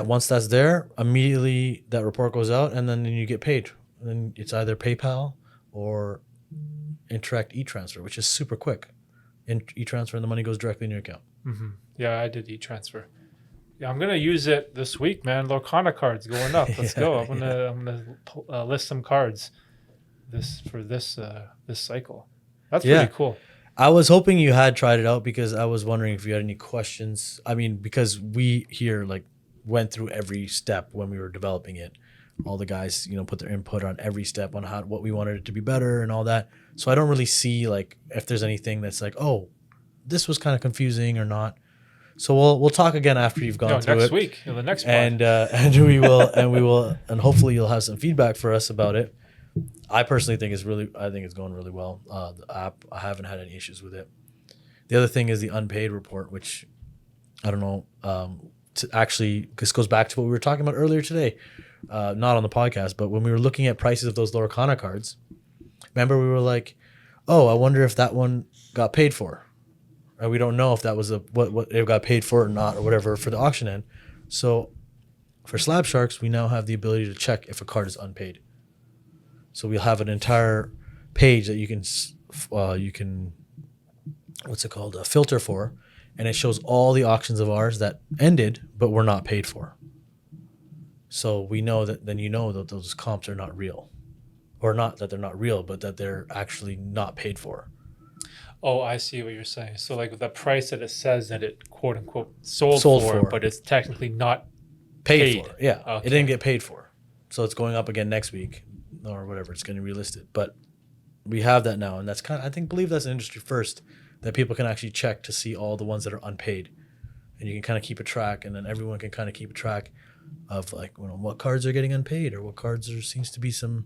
once that's there, immediately that report goes out and then you get paid. And then it's either PayPal or Interact e-transfer, which is super quick. E-transfer and the money goes directly in your account. Mm-hmm. Yeah, I did e-transfer. Yeah, I'm gonna use it this week, man. Lorcana cards going up. Let's go. I'm gonna list some cards this cycle. That's pretty cool. I was hoping you had tried it out because I was wondering if you had any questions. I mean, because we here went through every step when we were developing it. All the guys, put their input on every step on what we wanted it to be better and all that. So I don't really see if there's anything that's oh, this was kind of confusing or not. So we'll talk again after you've gone through next it. Week, the next part. And we will and hopefully you'll have some feedback for us about it. I personally think it's going really well. The app, I haven't had any issues with it. The other thing is the unpaid report, which I don't know. This goes back to what we were talking about earlier today, not on the podcast, but when we were looking at prices of those Lorcana cards. Remember, we were like, "Oh, I wonder if that one got paid for." And we don't know if that was what it got paid for or not or whatever for the auction end. So for Slab Sharks, we now have the ability to check if a card is unpaid. So we'll have an entire page that you can filter for, and it shows all the auctions of ours that ended but were not paid for. So we know that then that those comps are not real, or not that they're not real, but that they're actually not paid for. Oh, I see what you're saying. So like the price that it says that it quote unquote sold for, but it's technically not paid for. Yeah, Okay. It didn't get paid for, so it's going up again next week or whatever. It's getting relisted, but we have that now, and that's believe that's an industry first, that people can actually check to see all the ones that are unpaid, and you can kind of keep a track, and then everyone can kind of keep a track of like what cards are getting unpaid or what cards there seems to be some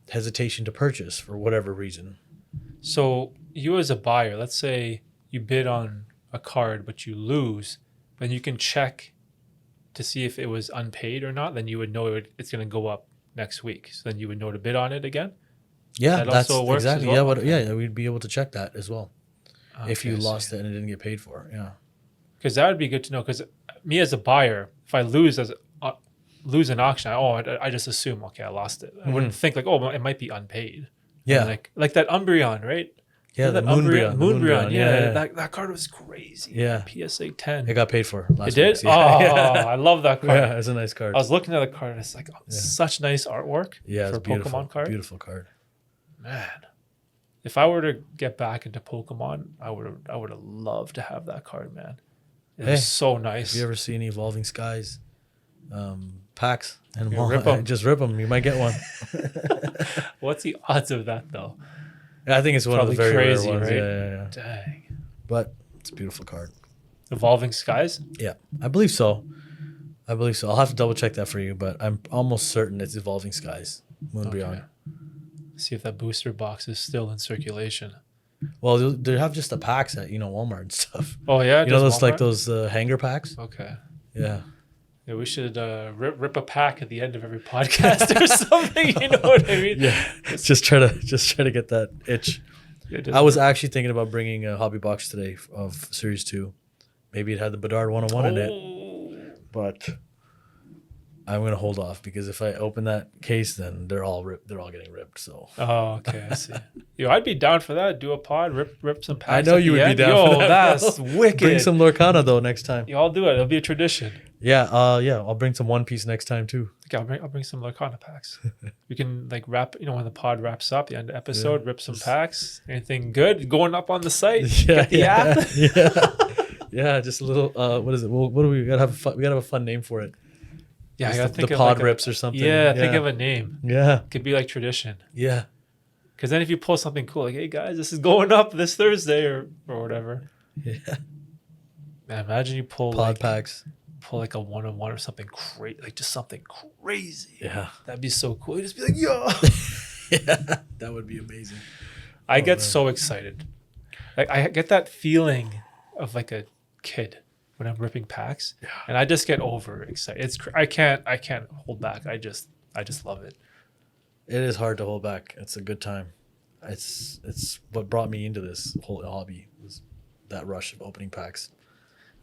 hesitation to purchase for whatever reason. So you as a buyer, let's say you bid on a card but you lose, then you can check to see if it was unpaid or not. Then you would know it's going to go up next week. So then you would know to bid on it again. Yeah, that's exactly. Well? Yeah, we'd be able to check that as well. Okay, if you lost it and it didn't get paid for. Yeah, because that would be good to know. Because me as a buyer, if I lose an auction, I just assume I lost it. I wouldn't think like it might be unpaid. Yeah, like that Umbreon, right? Yeah, the Moonbreon. Yeah. That card was crazy. Yeah, PSA 10. It got paid for last It did? week. Yeah. I love that card. Yeah, it's a nice card. I was looking at the card and it's like such nice artwork for a Pokemon card. Beautiful card. Man, if I were to get back into Pokemon, I would have loved to have that card, man. It was so nice. If you ever see any Evolving Skies packs and just rip them, you might get one. What's the odds of that though? I think it's one of the very crazy, rare ones. Right? Yeah. Dang. But it's a beautiful card. Evolving Skies? Yeah, I believe so. I'll have to double check that for you, but I'm almost certain it's Evolving Skies. Moonbreon. Okay. See if that booster box is still in circulation. Well, they have just the packs at Walmart and stuff. Oh yeah, those Walmart? Like those hanger packs. Okay. Yeah. Yeah, we should rip a pack at the end of every podcast or something. You know what I mean? Yeah. Just try to get that itch. Yeah, I was actually thinking about bringing a hobby box today of Series 2. Maybe it had the Bedard 101 in it, but I'm gonna hold off because if I open that case, then they're all getting ripped. So. Oh, okay, I see. I'd be down for that. Do a pod, rip some packs. I know you would be down for that. That's wicked. Bring some Lorcana though next time. I'll do it. It'll be a tradition. Yeah, I'll bring some One Piece next time too. Okay, I'll bring some Lorcana packs. We can wrap. When the pod wraps up, the end of the episode, rip some packs. Anything good going up on the site? Yeah. Yeah, just a little. What is it? What do we gotta have? We gotta have a fun name for it. Yeah, I gotta think the of pod rips or something. Yeah, think of a name. Yeah, could be like tradition. Yeah, because then if you pull something cool, like, hey guys, this is going up this Thursday or whatever. Yeah. Man, imagine you pull pod packs. Pull like a 1-on-1 or something crazy, like just something crazy. Yeah, that'd be so cool. You just be like, yo. Yeah, that would be amazing. I get so excited. Like I get that feeling of like a kid when I'm ripping packs, and I just get over excited. I can't hold back. I just love it. It is hard to hold back. It's a good time. It's what brought me into this whole hobby was that rush of opening packs.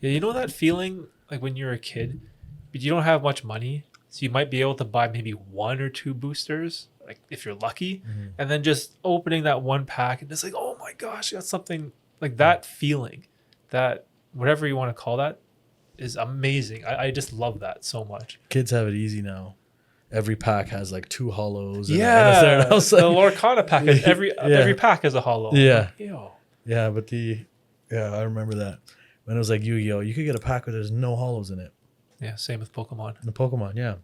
Yeah, you know that feeling like when you're a kid, but you don't have much money, so you might be able to buy maybe 1 or 2 boosters, like if you're lucky, and then just opening that one pack and it's like, oh my gosh, I got something like that feeling. That whatever you want to call that is amazing. I just love that so much. Kids have it easy now. Every pack has like 2 hollows. The Lorcana pack has every pack has a hollow. Yeah. Like, yeah, but I remember that. When it was like Yu-Gi-Oh, you could get a pack where there's no hollows in it. Yeah, same with Pokemon. The Pokemon, yeah.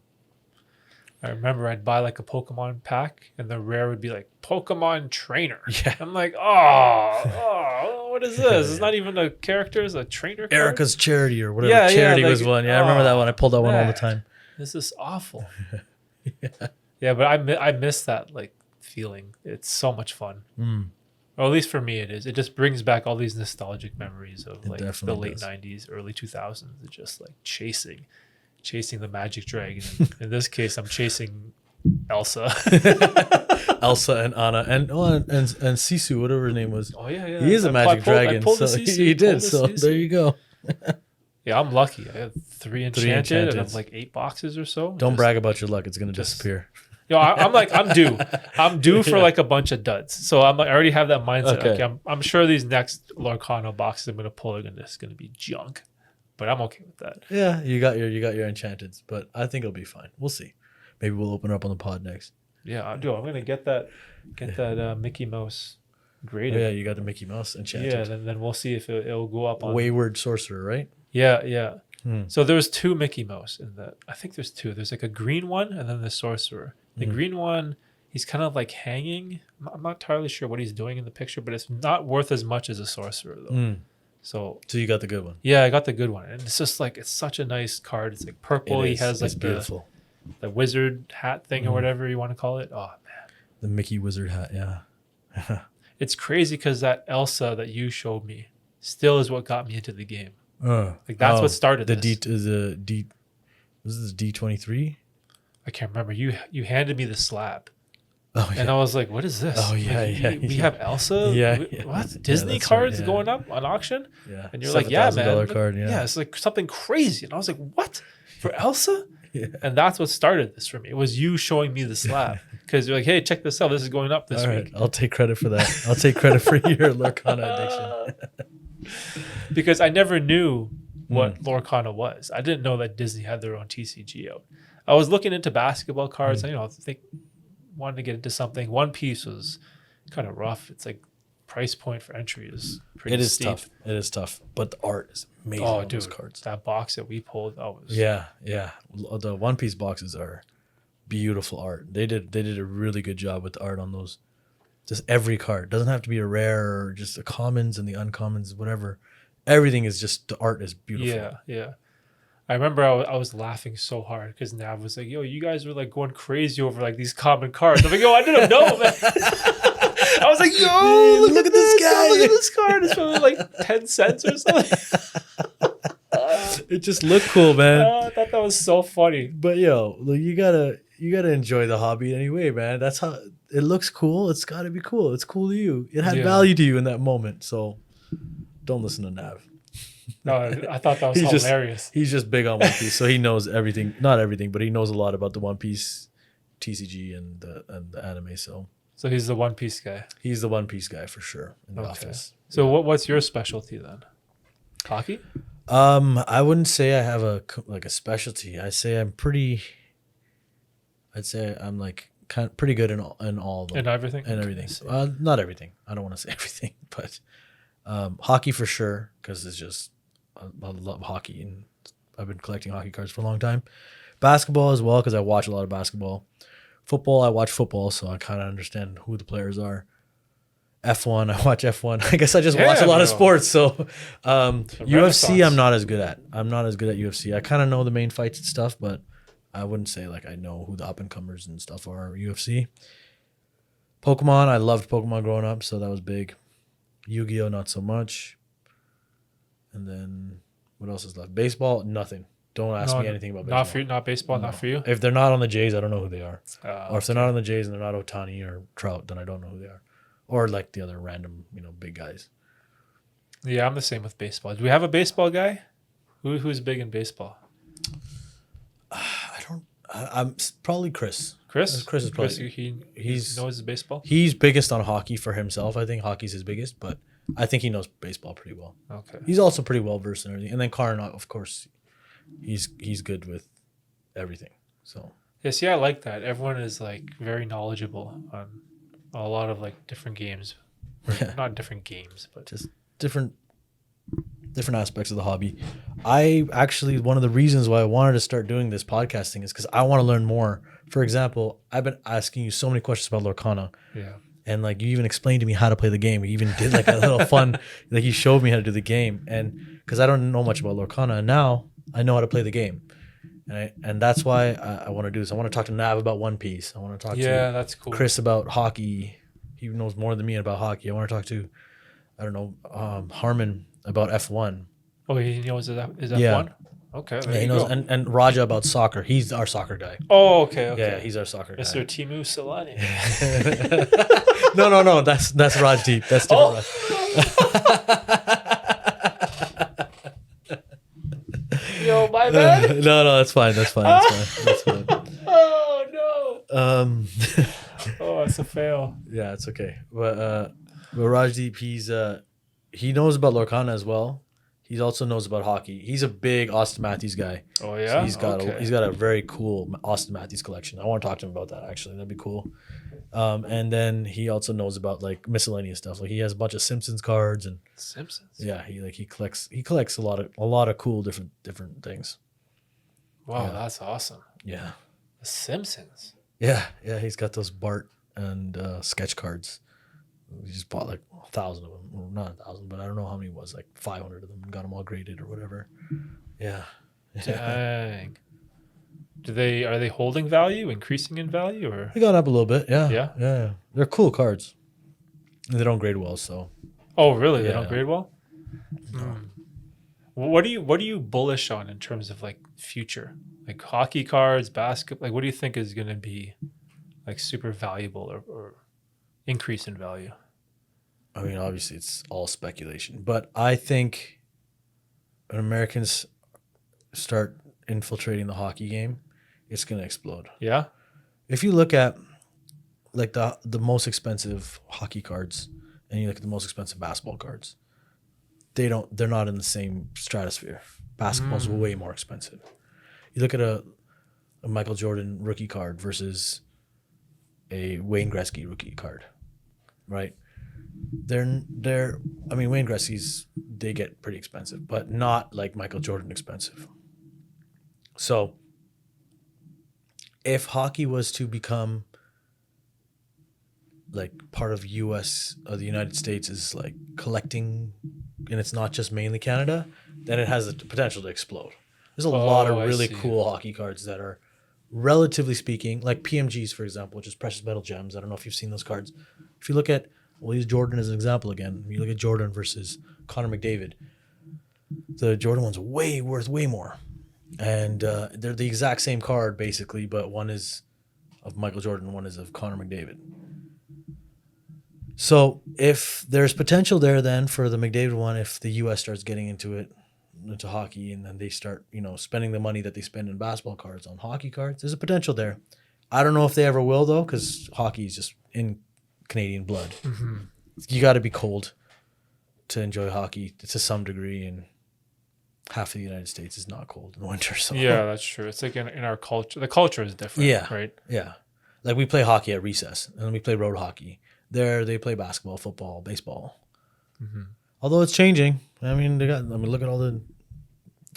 I remember I'd buy like a Pokemon pack and the rare would be like Pokemon Trainer. Yeah. I'm like, what is this? It's not even a character, it's a trainer card? Erica's Charity or whatever. Charity was one. Yeah, I remember that one. I pulled that one all the time. This is awful. Yeah, but I miss that like feeling. It's so much fun. Or at least for me it is. It just brings back all these nostalgic memories of like the late 90s, early 2000s. It's just like chasing the magic dragon. In this case, I'm chasing Elsa. Elsa and Anna and Sisu, whatever her name was. Oh yeah. He is a magic dragon. So he did. So there you go. Yeah, I'm lucky. I have 3 enchanted and I have like 8 boxes or so. Don't brag about your luck. It's going to disappear. I'm like, I'm due for like a bunch of duds. So I'm like, I already have that mindset. Okay. Okay, I'm sure these next Lorcano boxes I'm gonna pull are gonna be junk, but I'm okay with that. Yeah, you got your enchanteds, but I think it'll be fine. We'll see. Maybe we'll open up on the pod next. Yeah, I'm gonna get that Mickey Mouse Oh, graded. yeah, you got the Mickey Mouse enchanted. Yeah, then we'll see if it'll go up on. Wayward Sorcerer, right? Yeah. Hmm. So there's two Mickey Mouse in that. I think there's two. There's like a green one and then the sorcerer. The green one, he's kind of like hanging. I'm not entirely sure what he's doing in the picture, but it's not worth as much as a sorcerer though. So you got the good one. yeah, I got the good one, and it's just like it's such a nice card. It's like purple. He has like beautiful. The wizard hat thing or whatever you want to call it. Oh man, The Mickey wizard hat. Yeah. it's crazy because that Elsa that you showed me still is what got me into the game. Like that's what started the this. D. Was this D23? I can't remember. You handed me the slab. Oh yeah. And I was like, what is this? Oh, yeah, Like, yeah, We yeah. have Elsa? Yeah, What? yeah. Disney Yeah, that's cards right, yeah. going up on auction? Yeah. And you're like, yeah, man. $7,000 card. Yeah. Yeah, it's like something crazy. And I was like, what? For Elsa? Yeah. And that's what started this for me. It was you showing me the slab. Because you're like, hey, check this out. This is going up this All right. week. I'll take credit for that. I'll take credit for your Lorcana addiction. Because I never knew what Lorcana was. I didn't know that Disney had their own TCG out. I was looking into basketball cards. And, I think wanted to get into something. One Piece was kind of rough. It's like price point for entry is pretty It is steep. tough. It is tough. But the art is amazing Oh, on dude, those cards. that box that we pulled, that was Yeah. The One Piece boxes are beautiful art. They did a really good job with the art on those. Just every card. Doesn't have to be a rare or just the commons and the uncommons, whatever. Everything is just, the art is beautiful. Yeah. I remember I was laughing so hard because Nav was like, yo, you guys were like going crazy over like these common cards. I'm like, yo, I didn't know, man. I was like, yo, look at this guy. Look at this card. It's probably like 10 cents or something. It just looked cool, man. I thought that was so funny. But yo, look, you gotta enjoy the hobby anyway, man. That's how it looks cool. It's gotta be cool. It's cool to you. It had value to you in that moment. So don't listen to Nav. No, I thought that was hilarious. He's just big on One Piece, so he knows everything. Not everything, but he knows a lot about the One Piece TCG and the anime. So He's the One Piece guy. he's the One Piece guy for sure in the office. So what's your specialty then? Hockey? I wouldn't say I have a specialty. I'd say I'm like pretty good in all of them. And everything? And everything. Not everything. I don't want to say everything, but hockey for sure, because it's just I love hockey and I've been collecting hockey cards for a long time. Basketball as well, because I watch a lot of basketball. Football, I watch football, so I kind of understand who the players are. F1, I watch F1. I guess I just watch a lot of sports. So UFC, I'm not as good at. I'm not as good at UFC. I kind of know the main fights and stuff, but I wouldn't say like I know who the up and comers and stuff are UFC. Pokemon, I loved Pokemon growing up, so that was big. Yu-Gi-Oh, not so much. And then what else is left? Baseball, nothing. Don't ask me anything about baseball. Not baseball, not for you. If they're not on the Jays, I don't know who they are. Or if Okay. they're not on the Jays and they're not Ohtani or Trout, then I don't know who they are. Or like the other random, big guys. Yeah, I'm the same with baseball. Do we have a baseball guy? Who's big in baseball? I'm probably Chris. Chris? Chris is probably. He he's knows his baseball? He's biggest on hockey for himself. I think hockey's his biggest, but I think he knows baseball pretty well. Okay. He's also pretty well versed in everything. And then Karn, of course, he's good with everything. So Yeah, see, I like that. Everyone is like very knowledgeable on a lot of like different games. Yeah. Not different games, but just different aspects of the hobby. I actually, one of the reasons why I wanted to start doing this podcasting is because I want to learn more. For example, I've been asking you so many questions about Lorcana. yeah. And like you even explained to me how to play the game. You even did like a little fun, like you showed me how to do the game. And because I don't know much about Lorcana, and now I know how to play the game. And that's why I want to do this. I want to talk to Nav about One Piece. I want to talk to That's cool. Chris about hockey. He knows more than me about hockey. I want to talk to, Harmon about F1. Oh, he knows is F1? Yeah. Okay. Yeah, he knows, go. and Raja about soccer. He's our soccer guy. Oh, okay. Yeah, he's our soccer guy. Mr. Timu Solani. No. That's Rajdeep. That's different. Yo, my bad. No, that's fine. That's fine. Oh, no. Oh, that's a fail. Yeah, it's okay. But Rajdeep, he knows about Lorcana as well. He also knows about hockey. He's a big Austin Matthews guy. Oh So yeah. he's got a very cool Austin Matthews collection. I want to talk to him about that actually. That'd be cool. And then he also knows about like miscellaneous stuff. Like he has a bunch of Simpsons cards and Simpsons. yeah, he collects a lot of cool different things. Wow, Yeah. that's awesome. Yeah. The Simpsons. Yeah, he's got those Bart and sketch cards. We just bought like 1,000 of them, or not 1,000, but I don't know how many it was, like 500 of them, and got them all graded or whatever. Yeah. Dang. Are they holding value, increasing in value, or? They got up a little bit. Yeah. Yeah? Yeah. They're cool cards. And they don't grade well, so. Oh, really? They Yeah. don't grade well. What are you bullish on in terms of like future, like hockey cards, basketball? Like, what do you think is going to be like super valuable or increase in value? I mean, obviously, it's all speculation, but I think when Americans start infiltrating the hockey game, it's going to explode. Yeah. If you look at like the most expensive hockey cards and you look at the most expensive basketball cards, they're not in the same stratosphere. Basketball's way more expensive. You look at a Michael Jordan rookie card versus a Wayne Gretzky rookie card, right? Wayne Gretzky's, they get pretty expensive, but not like Michael Jordan expensive. So if hockey was to become like part of the United States is like collecting, and it's not just mainly Canada, then it has the potential to explode. There's a lot of really cool hockey cards that are, relatively speaking, like PMGs, for example, which is precious metal gems. I don't know if you've seen those cards. If you look at, we'll use Jordan as an example again. You look at Jordan versus Connor McDavid. The Jordan one's worth way more. And they're the exact same card, basically, but one is of Michael Jordan, one is of Connor McDavid. So if there's potential there then for the McDavid one, if the U.S. starts getting into hockey, and then they start, spending the money that they spend in basketball cards on hockey cards, there's a potential there. I don't know if they ever will, though, because hockey is just in Canadian blood. Mm-hmm. You got to be cold to enjoy hockey to some degree, and half of the United States is not cold in the winter. So yeah, that's true. It's like in our culture, the culture is different. Yeah, right. Yeah, like we play hockey at recess, and then we play road hockey. There, they play basketball, football, baseball. Mm-hmm. Although it's changing. Look at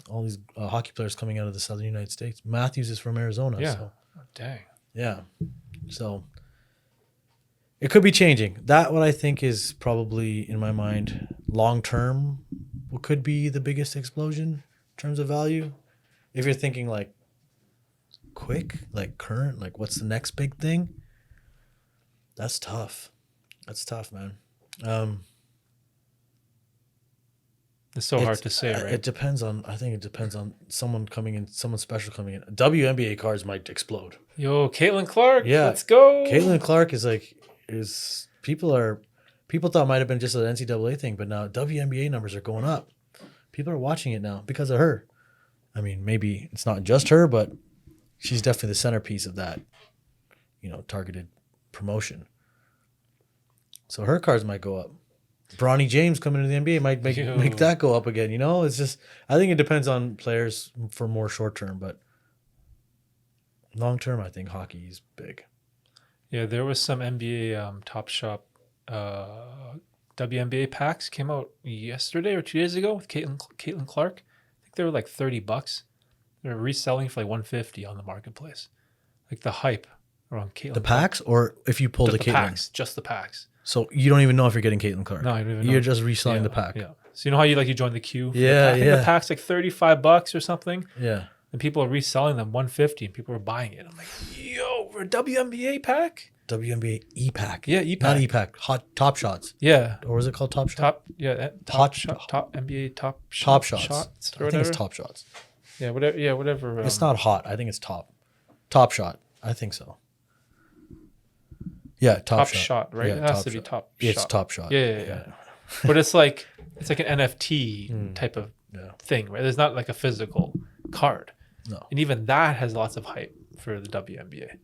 all these hockey players coming out of the southern United States. Matthews is from Arizona. Yeah. So. Oh, dang. Yeah. So it could be changing. That what I think is probably, in my mind, long term, what could be the biggest explosion in terms of value. If you're thinking like quick, like current, like what's the next big thing? That's tough. That's tough, man. It's so hard to say, right? I think it depends on someone special coming in. WNBA cards might explode. Yo, Caitlin Clark. Yeah. Let's go. Caitlin Clark people thought might have been just an NCAA thing, but now WNBA numbers are going up. People are watching it now because of her. I mean, maybe it's not just her, but she's definitely the centerpiece of that, targeted promotion. So her cards might go up. Bronny James coming into the NBA might make that go up again. It's just, I think it depends on players for more short term, but long term, I think hockey is big. Yeah, there was some NBA Top Shop WNBA packs came out yesterday or 2 days ago with Caitlin Clark. I think they were like $30. They're reselling for like $150 on the marketplace. Like the hype around Caitlin. The packs, or if you pulled the Caitlin? Packs, just the packs. So you don't even know if you're getting Caitlin Clark. No, I don't even know. You're just reselling the pack. Yeah. So you know how you join the queue? Yeah, I think the pack's like $35 or something. Yeah. And people are reselling them $150, and people are buying it. I'm like, yo, for a WNBA pack? WNBA E-Pack. Yeah, E-Pack. Not E-Pack. Top Shots. Yeah. Or was it called Top Shot? Top NBA Top Shots. I think it's Top Shots. Yeah, whatever. It's not hot. I think it's Top Shot. I think so. Yeah, Top Shot, right? Yeah, it has to be Top Shot. It's Top Shot. Yeah. But it's like an NFT type of thing, right? There's not like a physical card. No. And even that has lots of hype for the WNBA.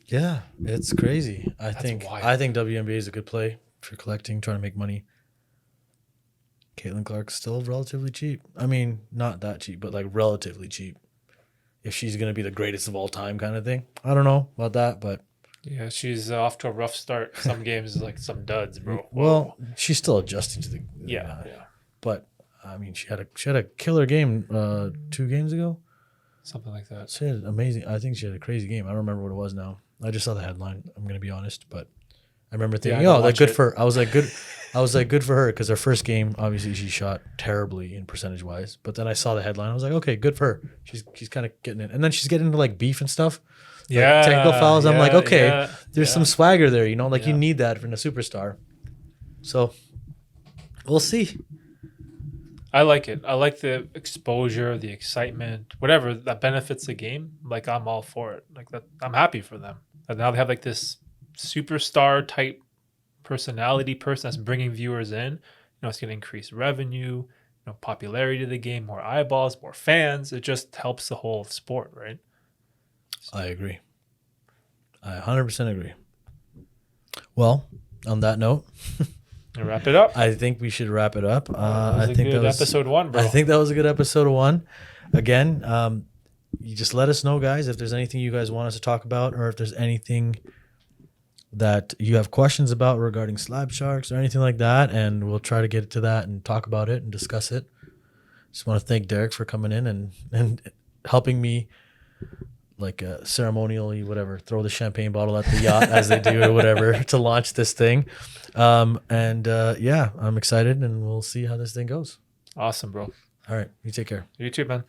Yeah, it's crazy. I think wild. WNBA is a good play for collecting, trying to make money. Caitlin Clark's still relatively cheap. I mean, not that cheap, but like relatively cheap. If she's gonna be the greatest of all time, kind of thing. I don't know about that, but Yeah, she's off to a rough start. Some games like some duds, bro. well, Whoa. she's still adjusting to the. Yeah, yeah, But I mean, she had a killer game 2 games ago. something like that. She had amazing. I think she had a crazy game. I don't remember what it was now. I just saw the headline. I'm gonna be honest, but I remember Yeah, I thinking, gotta oh, like watch good it. for her. I was like good. I was like good for her because her first game, obviously, she shot terribly in percentage wise. But then I saw the headline. I was like, okay, good for her. She's kind of getting it, and then she's getting into like beef and stuff, like technical Yeah, fouls. I'm like, yeah, okay, yeah, there's yeah, some swagger there, you know, like you yeah. need that from a superstar. So we'll see. I like it. I like the exposure, the excitement, whatever that benefits the game. Like I'm all for it. Like that, I'm happy for them. And now they have like this superstar type personality person that's bringing viewers in. You know, it's going to increase revenue, you know, popularity to the game, more eyeballs, more fans. It just helps the whole sport, right? I agree. I 100% agree. Well, on that note, And wrap it up. I think we should wrap it up. That was I a think good that was episode 1, bro. I think that was a good episode 1. Again, you just let us know, guys, if there's anything you guys want us to talk about, or if there's anything that you have questions about regarding slab sharks or anything like that, and we'll try to get to that and talk about it and discuss it. Just want to thank Derek for coming in and helping me, like ceremonially, whatever, throw the champagne bottle at the yacht as they do or whatever to launch this thing. Yeah, I'm excited, and we'll see how this thing goes. Awesome, bro. All right, you take care. You too, man.